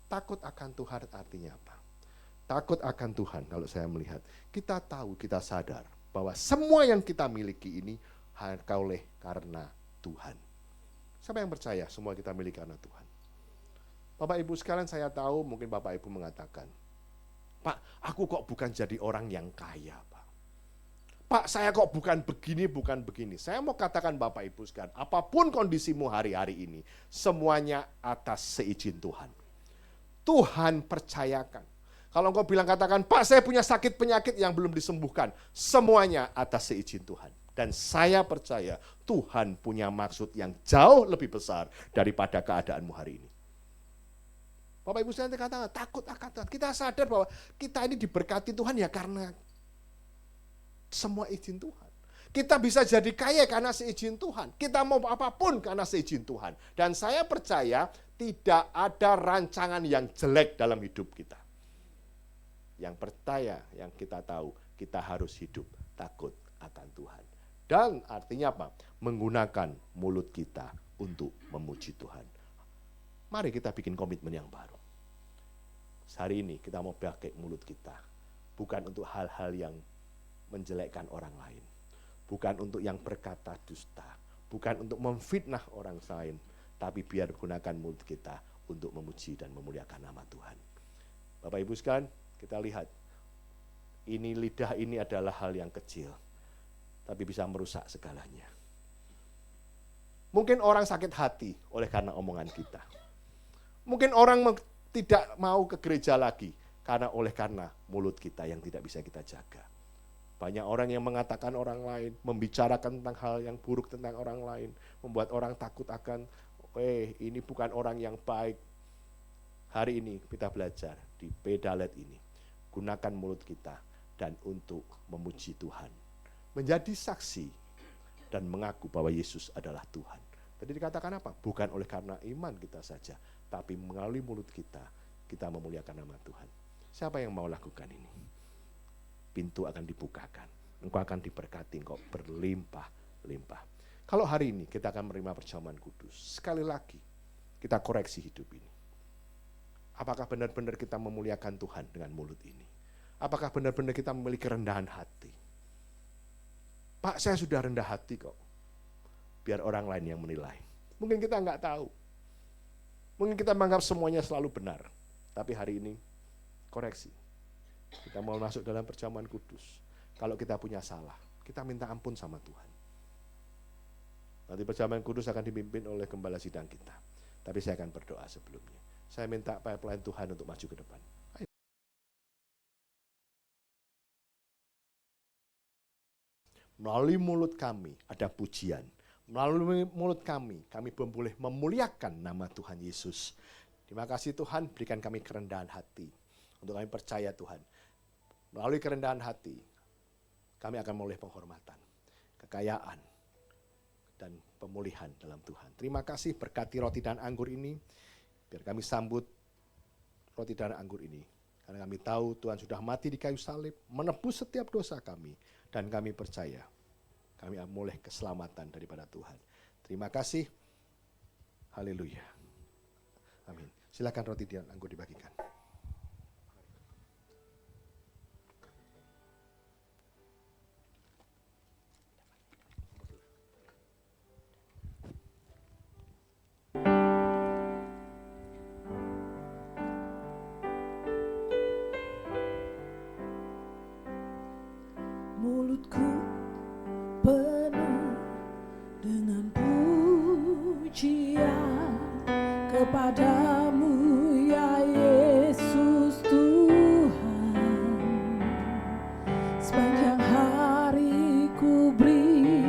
Takut akan Tuhan artinya apa? Takut akan Tuhan kalau saya melihat, kita tahu, kita sadar bahwa semua yang kita miliki ini oleh karena Tuhan. Siapa yang percaya semua kita miliki karena Tuhan? Bapak Ibu sekalian, saya tahu mungkin Bapak Ibu mengatakan, Pak, aku kok bukan jadi orang yang kaya, Pak. Pak, saya kok bukan begini, bukan begini. Saya mau katakan Bapak Ibu sekalian, apapun kondisimu hari-hari ini, semuanya atas seizin Tuhan. Tuhan percayakan. Kalau engkau bilang katakan, Pak, saya punya sakit penyakit yang belum disembuhkan, semuanya atas seizin Tuhan. Dan saya percaya Tuhan punya maksud yang jauh lebih besar daripada keadaanmu hari ini. Bapak Ibu sekalian katakan takut akan Tuhan. Kita sadar bahwa kita ini diberkati Tuhan ya karena semua izin Tuhan. Kita bisa jadi kaya karena seizin Tuhan. Kita mau apapun karena seizin Tuhan. Dan saya percaya tidak ada rancangan yang jelek dalam hidup kita. Yang percaya, yang kita tahu, kita harus hidup takut akan Tuhan. Dan artinya apa? Menggunakan mulut kita untuk memuji Tuhan. Mari kita bikin komitmen yang baru. Hari ini kita mau pakai mulut kita. Bukan untuk hal-hal yang menjelekkan orang lain. Bukan untuk yang berkata dusta. Bukan untuk memfitnah orang lain. Tapi biar gunakan mulut kita untuk memuji dan memuliakan nama Tuhan. Bapak Ibu sekalian, kita lihat. Ini lidah ini adalah hal yang kecil. Tapi bisa merusak segalanya. Mungkin orang sakit hati oleh karena omongan kita. Mungkin orang tidak mau ke gereja lagi karena mulut kita yang tidak bisa kita jaga. Banyak orang yang mengatakan orang lain, membicarakan tentang hal yang buruk tentang orang lain, membuat orang takut akan, ini bukan orang yang baik. Hari ini kita belajar di Pedalet ini, gunakan mulut kita dan untuk memuji Tuhan. Menjadi saksi dan mengaku bahwa Yesus adalah Tuhan. Tadi dikatakan apa? Bukan oleh karena iman kita saja, tapi melalui mulut kita, kita memuliakan nama Tuhan. Siapa yang mau lakukan ini? Pintu akan dibukakan. Engkau akan diberkati, engkau berlimpah-limpah. Kalau hari ini kita akan menerima perjamuan kudus, sekali lagi kita koreksi hidup ini. Apakah benar-benar kita memuliakan Tuhan dengan mulut ini? Apakah benar-benar kita memiliki kerendahan hati? Pak, saya sudah rendah hati kok. Biar orang lain yang menilai. Mungkin kita nggak tahu. Mungkin kita menganggap semuanya selalu benar. Tapi hari ini, koreksi. Kita mau masuk dalam perjamuan kudus. Kalau kita punya salah, kita minta ampun sama Tuhan. Nanti perjamuan kudus akan dipimpin oleh gembala sidang kita. Tapi saya akan berdoa sebelumnya. Saya minta pipeline Tuhan untuk maju ke depan. Ayo. Melalui mulut kami ada pujian. Melalui mulut kami boleh memuliakan nama Tuhan Yesus. Terima kasih Tuhan, berikan kami kerendahan hati. Untuk kami percaya Tuhan. Melalui kerendahan hati, kami akan memulai penghormatan, kekayaan, dan pemulihan dalam Tuhan. Terima kasih, berkati roti dan anggur ini. Biar kami sambut roti dan anggur ini. Karena kami tahu Tuhan sudah mati di kayu salib, menebus setiap dosa kami. Dan kami percaya, kami memulai keselamatan daripada Tuhan. Terima kasih. Haleluya. Amin. Silakan roti dan anggur dibagikan. Mulutku penuh dengan pujian kepadamu ya Yesus Tuhan. Sepanjang hari ku beri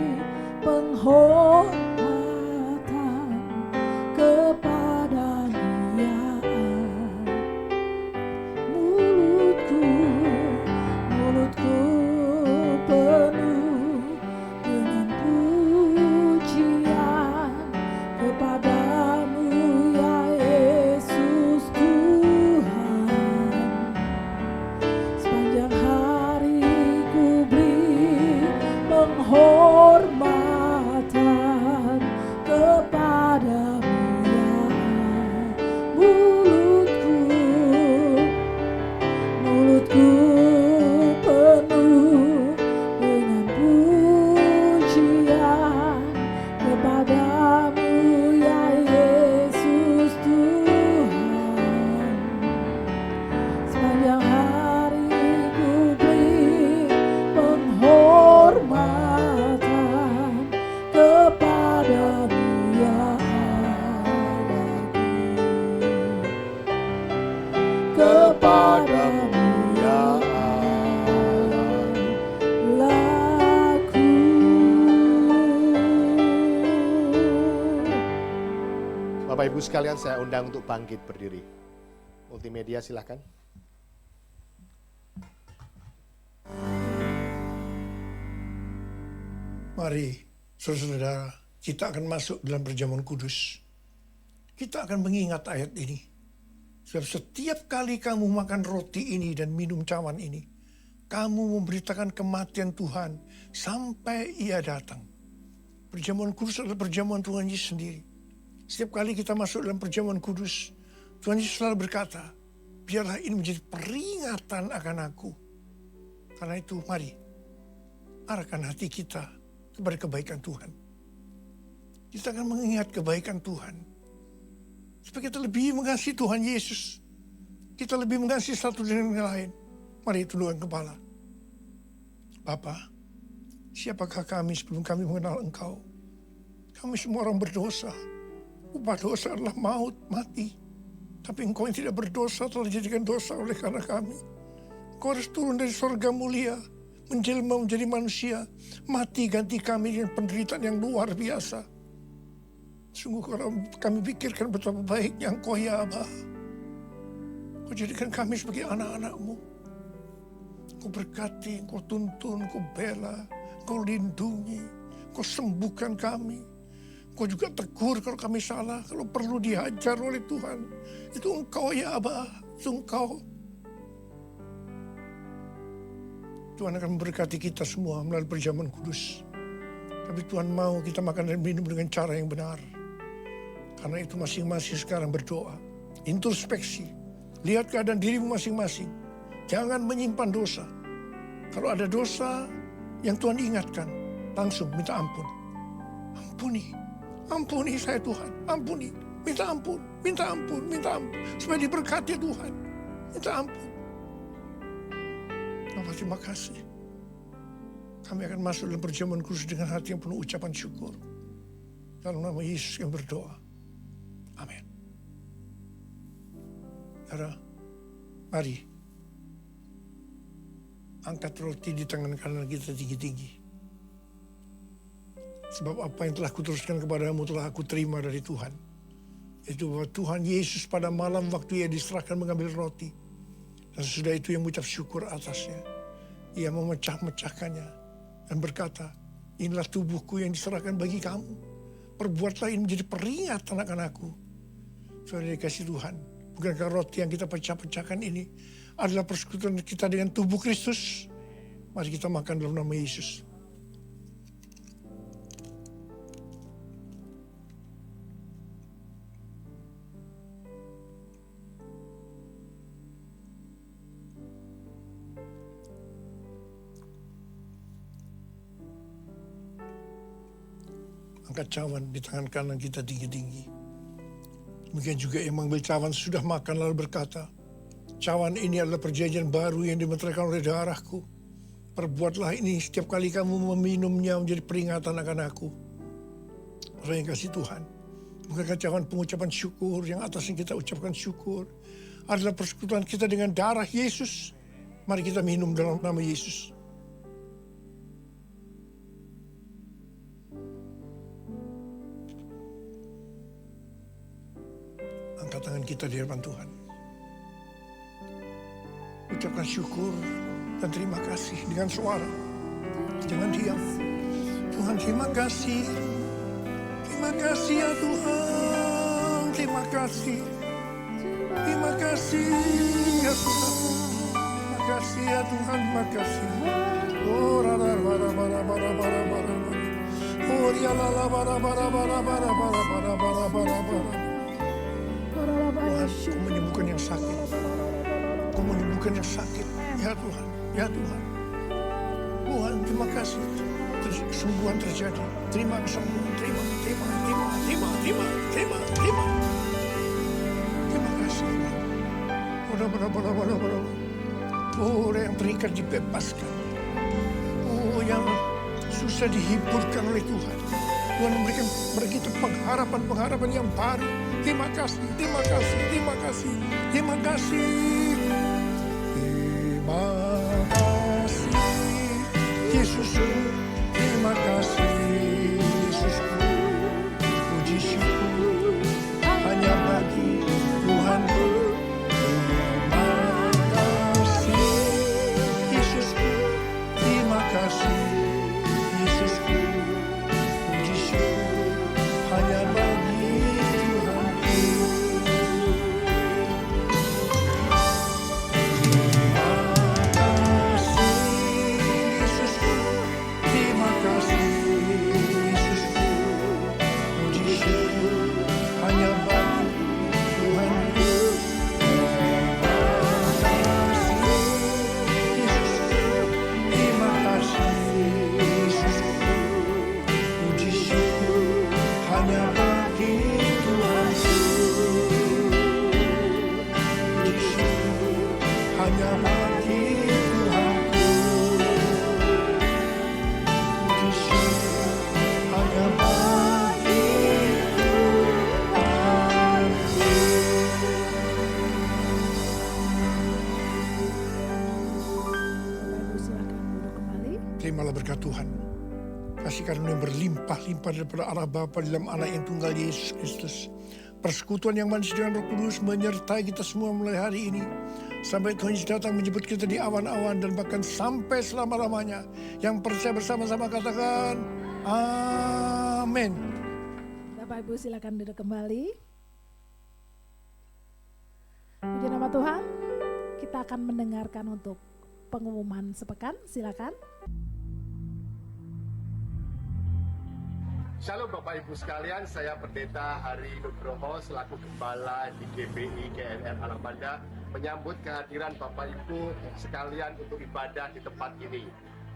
penghormatan kepada-Mu ya mulutku penuh dengan pujian kepadamu ya Yesus Tuhan. Sepanjang hari ku beri penghormatan kepadamu ya mulutku penuh dengan pujian kepadamu ya Yesus Tuhan. Sepanjang hari ku beri penghormatan kepadamu ya Allahku. Kepadamu ya Allahku. Bapak Ibu sekalian, saya undang untuk bangkit berdiri. Multimedia silakan. Mari, saudara-saudara, kita akan masuk dalam perjamuan kudus. Kita akan mengingat ayat ini. Sebab setiap kali kamu makan roti ini dan minum cawan ini, kamu memberitakan kematian Tuhan sampai Ia datang. Perjamuan kudus adalah perjamuan Tuhan Yesus sendiri. Setiap kali kita masuk dalam perjamuan kudus, Tuhan Yesus selalu berkata, biarlah ini menjadi peringatan akan aku. Karena itu mari, arahkan hati kita kepada kebaikan Tuhan. Kita akan mengingat kebaikan Tuhan. Supaya kita lebih mengasihi Tuhan Yesus. Kita lebih mengasihi satu dengan yang lain. Mari tundukkan kepala. Bapa, siapakah kami sebelum kami mengenal Engkau? Kami semua orang berdosa. Upah dosa adalah maut, mati. Tapi Engkau yang tidak berdosa telah dijadikan dosa oleh karena kami. Engkau harus turun dari surga mulia, menjelma menjadi manusia, mati ganti kami dengan penderitaan yang luar biasa. Sungguh kalau kami pikirkan betapa baiknya Engkau ya Aba. Kau jadikan kami sebagai anak-anak-Mu. Kau berkati, Kau tuntun, Kau bela, Kau lindungi, Kau sembuhkan kami. Kau juga tegur kalau kami salah, kalau perlu dihajar oleh Tuhan. Itu Engkau ya Aba, itu Engkau. Tuhan akan memberkati kita semua melalui perjamuan kudus. Tapi Tuhan mau kita makan dan minum dengan cara yang benar. Karena itu masing-masing sekarang berdoa. Introspeksi. Lihat keadaan dirimu masing-masing. Jangan menyimpan dosa. Kalau ada dosa yang Tuhan ingatkan, langsung minta ampun. Ampuni. Ampuni saya Tuhan, ampuni. Minta ampun, minta ampun, minta ampun. Supaya diberkati Tuhan. Minta ampun. Bapak terima kasih. Kami akan masuk dalam perjamuan kudus dengan hati yang penuh ucapan syukur. Dalam nama Yesus yang berdoa. Amin. Saudara, mari. Angkat roti di tangan kanan kita tinggi-tinggi. Sebab apa yang telah kuteruskan kepadamu telah aku terima dari Tuhan. Itu bahwa Tuhan Yesus pada malam waktu ia diserahkan mengambil roti. Dan sesudah itu ia mengucap syukur atasnya. Ia memecah-mecahkannya dan berkata, inilah tubuhku yang diserahkan bagi kamu. Perbuatlah ini menjadi peringat anak-anakku. Saudara dikasih Tuhan, bukankah roti yang kita pecah-pecahkan ini adalah persekutuan kita dengan tubuh Kristus? Mari kita makan dalam nama Yesus. Angkat cawan di tangan kanan kita tinggi-tinggi. Demikian juga yang mengambil cawan sudah makan lalu berkata, cawan ini adalah perjanjian baru yang dimeteraikan oleh darahku. Perbuatlah ini setiap kali kamu meminumnya menjadi peringatan akan aku. Orang yang kasih Tuhan. Bukankah cawan pengucapan syukur yang atasnya kita ucapkan syukur adalah persekutuan kita dengan darah Yesus. Mari kita minum dalam nama Yesus. Angkat tangan kita di hadapan Tuhan. Ucapkan syukur dan terima kasih dengan suara. Jangan diam. Tuhan terima kasih. Terima kasih ya Tuhan. Terima kasih. Terima kasih ya Tuhan. Terima kasih ya Tuhan. Terima kasih. Oh rara bara bara bara bara bara. Oh ya la la bara bara bara bara bara bara bara bara bara. Tuhan, Kau menyembuhkan yang sakit. Kau menyembuhkan yang sakit. Ya Tuhan, ya Tuhan. Tuhan, terima kasih. Kesembuhan terjadi. Terima kesembuhan. Terima. Terima kasih. Oh, yang terikat dibebaskan. Oh, yang susah dihiburkan oleh Tuhan. Tuhan memberikan kepada kita pengharapan yang baru. Terima kasih, terima kasih, terima kasih, terima kasih. Terima kasih, Yesusku. Terima kasih, Yesusku. Puji syukur hanya bagi Tuhanku. Terima kasih, Yesusku. Terima kasih, Yesusku. Puji syukur hanya bagi terimalah berkat Tuhan. Kasih karunia yang berlimpah-limpah daripada Allah Bapa dalam anak yang tunggal Yesus Kristus. Persekutuan yang manis dengan Roh Kudus menyertai kita semua mulai hari ini. Sampai Tuhan Yesus datang menjemput kita di awan-awan dan bahkan sampai selama-lamanya. Yang percaya bersama-sama katakan, Amin. Bapak Ibu silakan duduk kembali. Puji nama Tuhan. Kita akan mendengarkan untuk pengumuman sepekan. Silakan. Shalom Bapak Ibu sekalian, saya Pendeta Hari Nugroho selaku Gembala di GPI GNR Alamanda menyambut kehadiran Bapak Ibu sekalian untuk ibadah di tempat ini.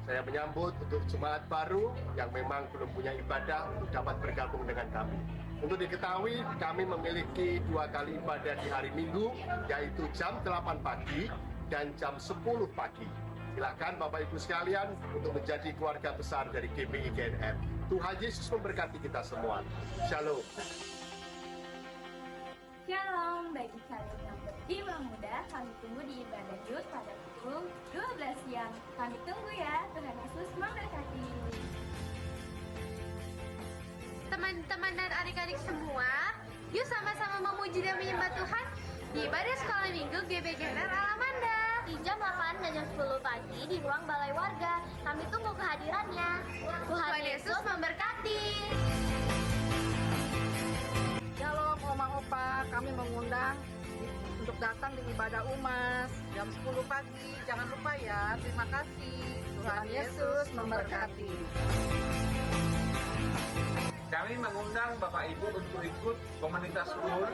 Saya menyambut untuk jemaat baru yang memang belum punya ibadah untuk dapat bergabung dengan kami. Untuk diketahui, kami memiliki 2 kali ibadah di hari Minggu, yaitu jam 8 pagi dan jam 10 pagi. Silakan Bapak Ibu sekalian untuk menjadi keluarga besar dari GPI GNR. Tuhan Yesus memberkati kita semua. Shalom. Shalom, bagi kalian yang berjiwa muda, kami tunggu di ibadah Yud pada pukul 12 siang. Kami tunggu ya, Tuhan Yesus memberkati. Teman-teman dan adik-adik semua, yuk sama-sama memuji dan menyembah Tuhan di ibadah sekolah minggu GBGNR Alamanda. Di jam 8 dan jam 10 pagi di ruang balai warga. Kami tunggu kehadirannya. Tuhan Yesus memberkati. Shalom Oma Opa, kami mengundang untuk datang di ibadah Umas jam 10 pagi. Jangan lupa ya, terima kasih. Tuhan Yesus memberkati. Kami mengundang Bapak Ibu untuk ikut komunitas school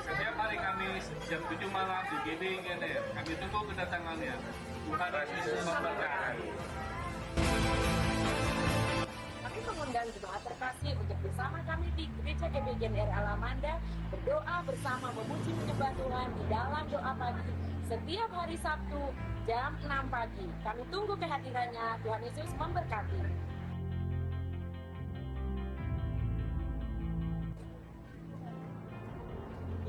setiap hari Kamis jam 7 malam di GBI GNR. Kami tunggu kedatangannya. Tuhan Yesus memberkati. Kami mengundang jemaat terkasih untuk bersama kami di Gereja GBI GNR Alamanda berdoa bersama memuji menyembah Tuhan di dalam doa pagi setiap hari Sabtu jam 6 pagi. Kami tunggu kehadirannya. Tuhan Yesus memberkati.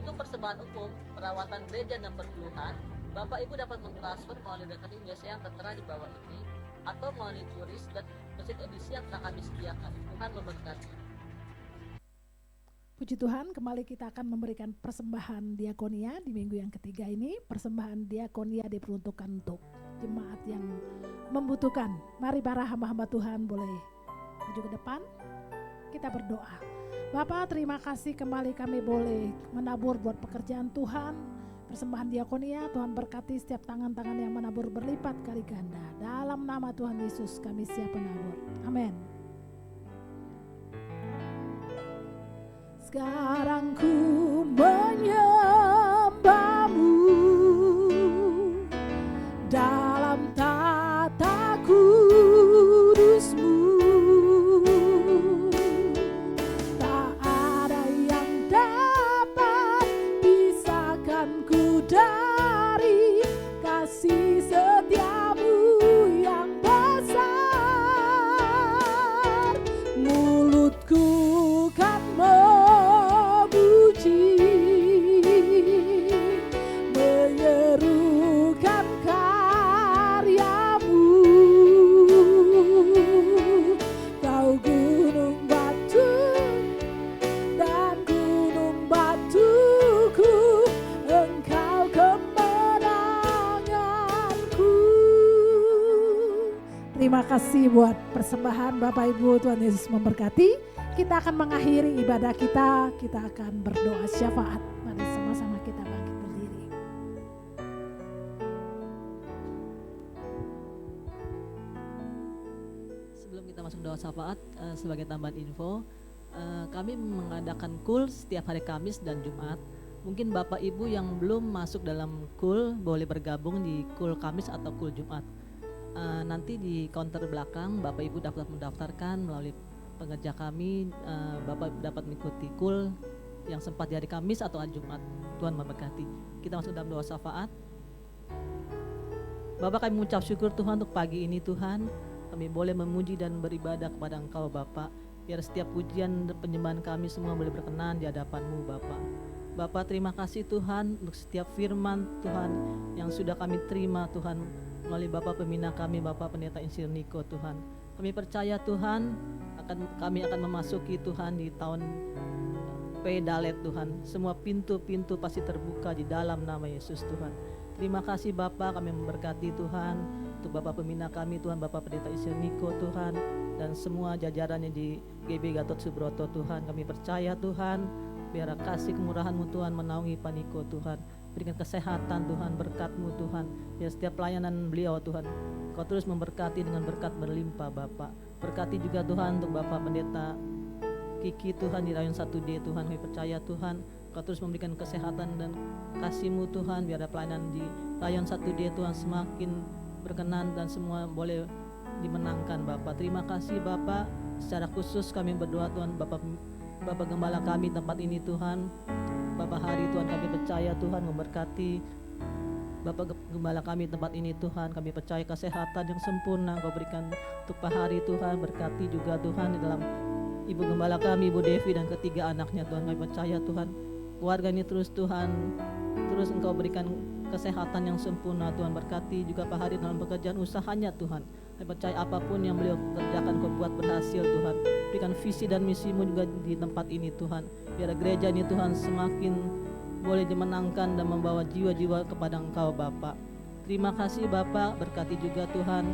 Untuk persembahan umum, perawatan gereja dan perpuluhan, Bapak Ibu dapat mentransfer melalui rekening biasa yang tertera di bawah ini atau melalui QRIS dan mesin edisi yang telah kami sediakan. Tuhan memberkati. Puji Tuhan, kembali kita akan memberikan persembahan diakonia di minggu yang ketiga ini. Persembahan diakonia diperuntukkan untuk jemaat yang membutuhkan. Mari para hamba-hamba Tuhan boleh maju ke depan. Kita berdoa. Bapak, terima kasih kembali kami boleh menabur buat pekerjaan Tuhan. Persembahan diakonia, Tuhan berkati setiap tangan-tangan yang menabur berlipat kali ganda. Dalam nama Tuhan Yesus kami siap menabur. Amin. Sekarang ku menyembahmu dalam tata kudus-Mu. Tak ada yang dapat pisahkanku dari kasih setiamu yang besar. Mulutku kan memuji, menyerukan karyamu. Kau gunung batu dan gunung batuku, Engkau kemenanganku. Terima kasih buat persembahan Bapak Ibu. Tuhan Yesus memberkati. Kita akan mengakhiri ibadah kita. Kita akan berdoa syafaat. Mari sama-sama kita bangkit berdiri. Sebelum kita masuk doa syafaat, sebagai tambahan info, kami mengadakan KUL setiap hari Kamis dan Jumat. Mungkin Bapak Ibu yang belum masuk dalam KUL boleh bergabung di KUL Kamis atau KUL Jumat. Nanti di counter belakang Bapak Ibu dapat mendaftarkan melalui pengerja kami. Bapak dapat mengikuti KUL yang sempat di hari Kamis atau hari Jumat. Tuhan memberkati. Kita masuk dalam doa syafaat. Bapak, kami mengucap syukur Tuhan untuk pagi ini Tuhan. Kami boleh memuji dan beribadah kepada Engkau Bapak. Biar setiap pujian dan penyembahan kami semua boleh berkenan di hadapan-Mu Bapak. Bapak, terima kasih Tuhan untuk setiap firman Tuhan yang sudah kami terima Tuhan melalui Bapak pembina kami, Bapak Pendeta Insinyur Niko Tuhan. Kami percaya Tuhan kami akan memasuki Tuhan di tahun Pedalet Tuhan. Semua pintu-pintu pasti terbuka di dalam nama Yesus Tuhan. Terima kasih Bapak, kami memberkati Tuhan untuk Bapak pembina kami Tuhan, Bapak Pendeta Insinyur Niko Tuhan, dan semua jajarannya di GB Gatot Subroto Tuhan. Kami percaya Tuhan, biar kasih kemurahan-Mu Tuhan menaungi Paniko Tuhan. Berikan kesehatan Tuhan, berkat-Mu Tuhan. Biar setiap pelayanan beliau Tuhan, Kau terus memberkati dengan berkat berlimpah Bapak. Berkati juga Tuhan untuk Bapak Pendeta Kiki Tuhan di Rayon 1D Tuhan. Kami percaya Tuhan, Kau terus memberikan kesehatan dan kasih-Mu Tuhan. Biar pelayanan di Rayon 1D Tuhan semakin berkenan dan semua boleh dimenangkan Bapak. Terima kasih Bapak. Secara khusus kami berdoa Tuhan, Bapak Gembala kami tempat ini Tuhan, Bapak Hari Tuhan, kami percaya Tuhan memberkati Bapak Gembala kami tempat ini Tuhan. Kami percaya kesehatan yang sempurna Kau berikan untuk Pak Hari Tuhan. Berkati juga Tuhan di dalam Ibu Gembala kami, Ibu Devi dan ketiga anaknya Tuhan. Kami percaya Tuhan, keluarga ini terus Tuhan, terus Engkau berikan kesehatan yang sempurna Tuhan. Berkati juga Pak Hari dalam pekerjaan usahanya Tuhan. Kami percaya apapun yang beliau kerjakan Kau buat berhasil Tuhan. Berikan visi dan misi-Mu juga di tempat ini Tuhan. Biar gereja ini Tuhan semakin boleh dimenangkan dan membawa jiwa-jiwa kepada Engkau Bapa. Terima kasih Bapak, berkati juga Tuhan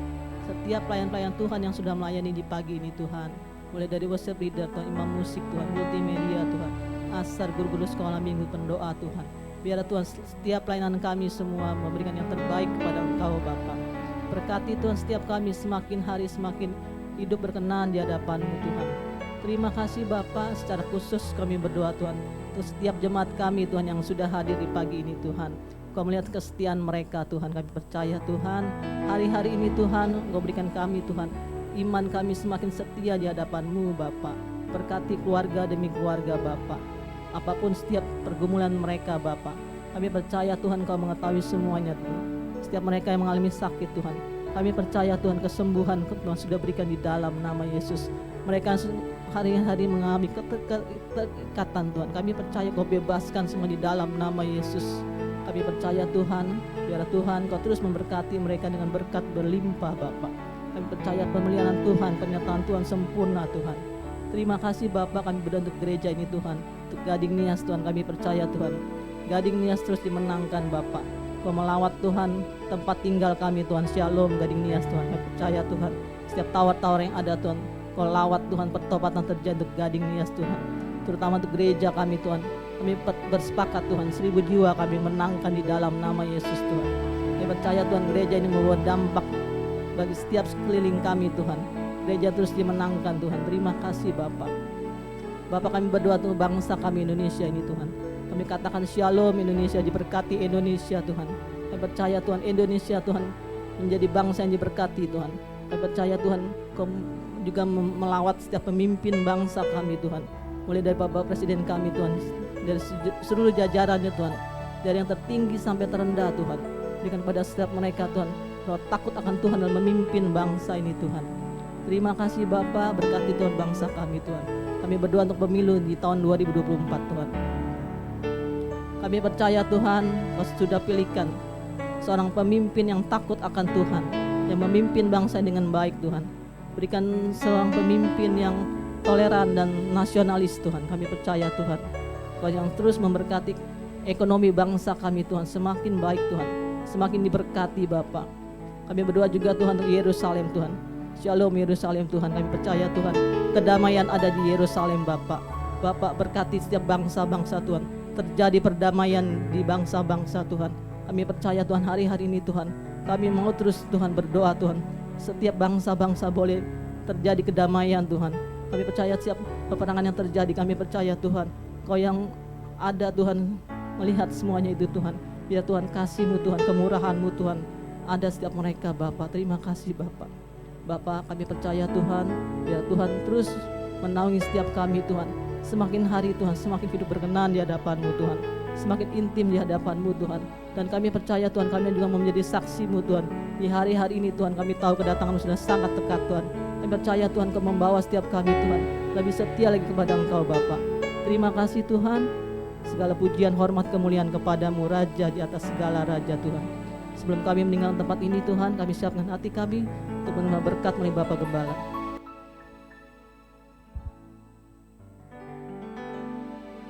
setiap pelayan-pelayan Tuhan yang sudah melayani di pagi ini Tuhan. Mulai dari worship leader Tuhan, imam musik Tuhan, multimedia Tuhan, asar guru-guru sekolah minggu, pendoa Tuhan. Biar Tuhan setiap pelayanan kami semua memberikan yang terbaik kepada Engkau Bapa. Berkati Tuhan setiap kami semakin hari semakin hidup berkenan di hadapan-Mu Tuhan. Terima kasih Bapa, secara khusus kami berdoa Tuhan untuk setiap jemaat kami Tuhan yang sudah hadir di pagi ini Tuhan. Kau melihat kesetiaan mereka Tuhan. Kami percaya Tuhan, hari-hari ini Tuhan Kau berikan kami Tuhan iman kami semakin setia di hadapan-Mu Bapa. Berkati keluarga demi keluarga Bapa. Apapun setiap pergumulan mereka Bapa, kami percaya Tuhan Kau mengetahui semuanya Tuhan. Setiap mereka yang mengalami sakit Tuhan, kami percaya Tuhan kesembuhan Tuhan sudah berikan di dalam nama Yesus. Mereka hari-hari mengalami keterikatan Tuhan, kami percaya Kau bebaskan semua di dalam nama Yesus. Kami percaya Tuhan, biar Tuhan Kau terus memberkati mereka dengan berkat berlimpah Bapa. Kami percaya pemeliharaan Tuhan, penyertaan Tuhan sempurna Tuhan. Terima kasih Bapak, kami berdoa untuk gereja ini Tuhan, untuk Gading Nias Tuhan. Kami percaya Tuhan, Gading Nias terus dimenangkan Bapak. Kau melawat Tuhan tempat tinggal kami Tuhan, Shalom Gading Nias Tuhan. Kami percaya Tuhan, setiap tawar-tawar yang ada Tuhan, Kau lawat Tuhan, pertobatan terjadi untuk Gading Nias Tuhan. Terutama untuk gereja kami Tuhan, kami bersepakat Tuhan, 1000 jiwa kami menangkan di dalam nama Yesus Tuhan. Kami percaya Tuhan, gereja ini membawa dampak bagi setiap sekeliling kami Tuhan. Gereja terus dimenangkan Tuhan. Terima kasih Bapak. Bapak, kami berdoa untuk bangsa kami Indonesia ini Tuhan. Kami katakan Shalom Indonesia, diberkati Indonesia Tuhan. Kami percaya Tuhan, Indonesia Tuhan menjadi bangsa yang diberkati Tuhan. Kami percaya Tuhan, Kau juga melawat setiap pemimpin bangsa kami Tuhan. Mulai dari Bapak Presiden kami Tuhan, dari seluruh jajarannya Tuhan, dari yang tertinggi sampai terendah Tuhan. Berikan pada setiap mereka Tuhan roh takut akan Tuhan dan memimpin bangsa ini Tuhan. Terima kasih Bapak, berkati Tuhan bangsa kami Tuhan. Kami berdoa untuk pemilu di tahun 2024 Tuhan. Kami percaya Tuhan, Kau sudah pilihkan seorang pemimpin yang takut akan Tuhan, yang memimpin bangsa dengan baik Tuhan. Berikan seorang pemimpin yang toleran dan nasionalis Tuhan. Kami percaya Tuhan, Kau yang terus memberkati ekonomi bangsa kami Tuhan semakin baik Tuhan, semakin diberkati Bapak. Kami berdoa juga Tuhan untuk Yerusalem Tuhan. Shalom Yerusalem Tuhan. Kami percaya Tuhan, kedamaian ada di Yerusalem Bapak. Bapak berkati setiap bangsa-bangsa Tuhan. Terjadi perdamaian di bangsa-bangsa Tuhan. Kami percaya Tuhan, hari-hari ini Tuhan, kami mau terus Tuhan berdoa Tuhan. Setiap bangsa-bangsa boleh terjadi kedamaian Tuhan. Kami percaya setiap peperangan yang terjadi, kami percaya Tuhan, Kau yang ada Tuhan melihat semuanya itu Tuhan. Biar Tuhan kasih-Mu Tuhan, kemurahan-Mu Tuhan ada setiap mereka Bapak. Terima kasih Bapak. Bapak, kami percaya Tuhan, biar Tuhan terus menaungi setiap kami Tuhan. Semakin hari Tuhan, semakin hidup berkenan di hadapan-Mu Tuhan, semakin intim di hadapan-Mu Tuhan. Dan kami percaya Tuhan, kami juga mau menjadi saksi-Mu Tuhan. Di hari-hari ini Tuhan, kami tahu kedatangan-Mu sudah sangat dekat Tuhan. Kami percaya Tuhan, Kau membawa setiap kami Tuhan lebih setia lagi kepada Engkau Bapa. Terima kasih Tuhan. Segala pujian, hormat, kemuliaan kepada-Mu, Raja di atas segala raja Tuhan. Sebelum kami meninggalkan tempat ini Tuhan, kami siapkan hati kami untuk menerima berkat melalui Bapak Gembala.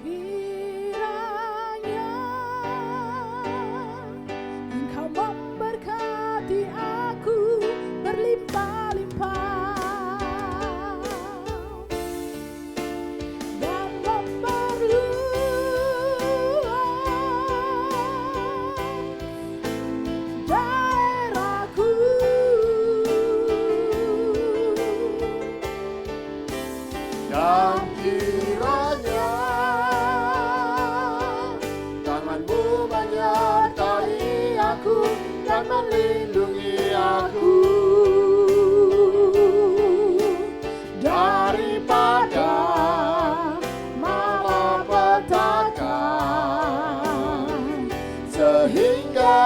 Kiranya Engkau memberkati aku berlimpah-limpah. akan melindungi aku daripada malapetaka, sehingga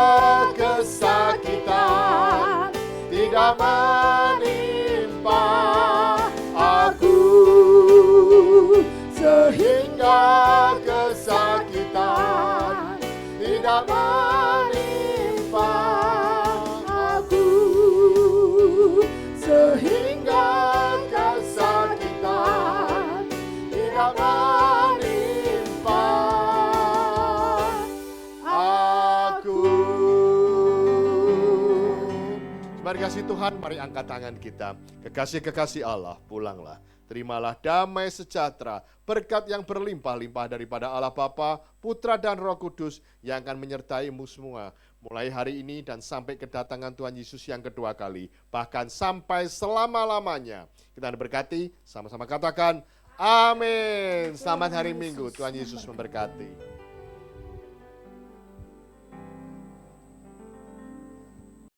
kesakitan tidak menimpa aku, sehingga kesakitan tidak menimpa aku, sehingga kesakitan tidak menimpa aku. Mari kasih Tuhan, mari angkat tangan kita. Kekasih-kekasih Allah, pulanglah. Terimalah damai sejahtera, berkat yang berlimpah-limpah daripada Allah Bapa, Putra dan Roh Kudus yang akan menyertaimu semua. Mulai hari ini dan sampai kedatangan Tuhan Yesus yang kedua kali. Bahkan sampai selama-lamanya. Kita berkati, sama-sama katakan, amin. Selamat hari Minggu, Tuhan Yesus memberkati.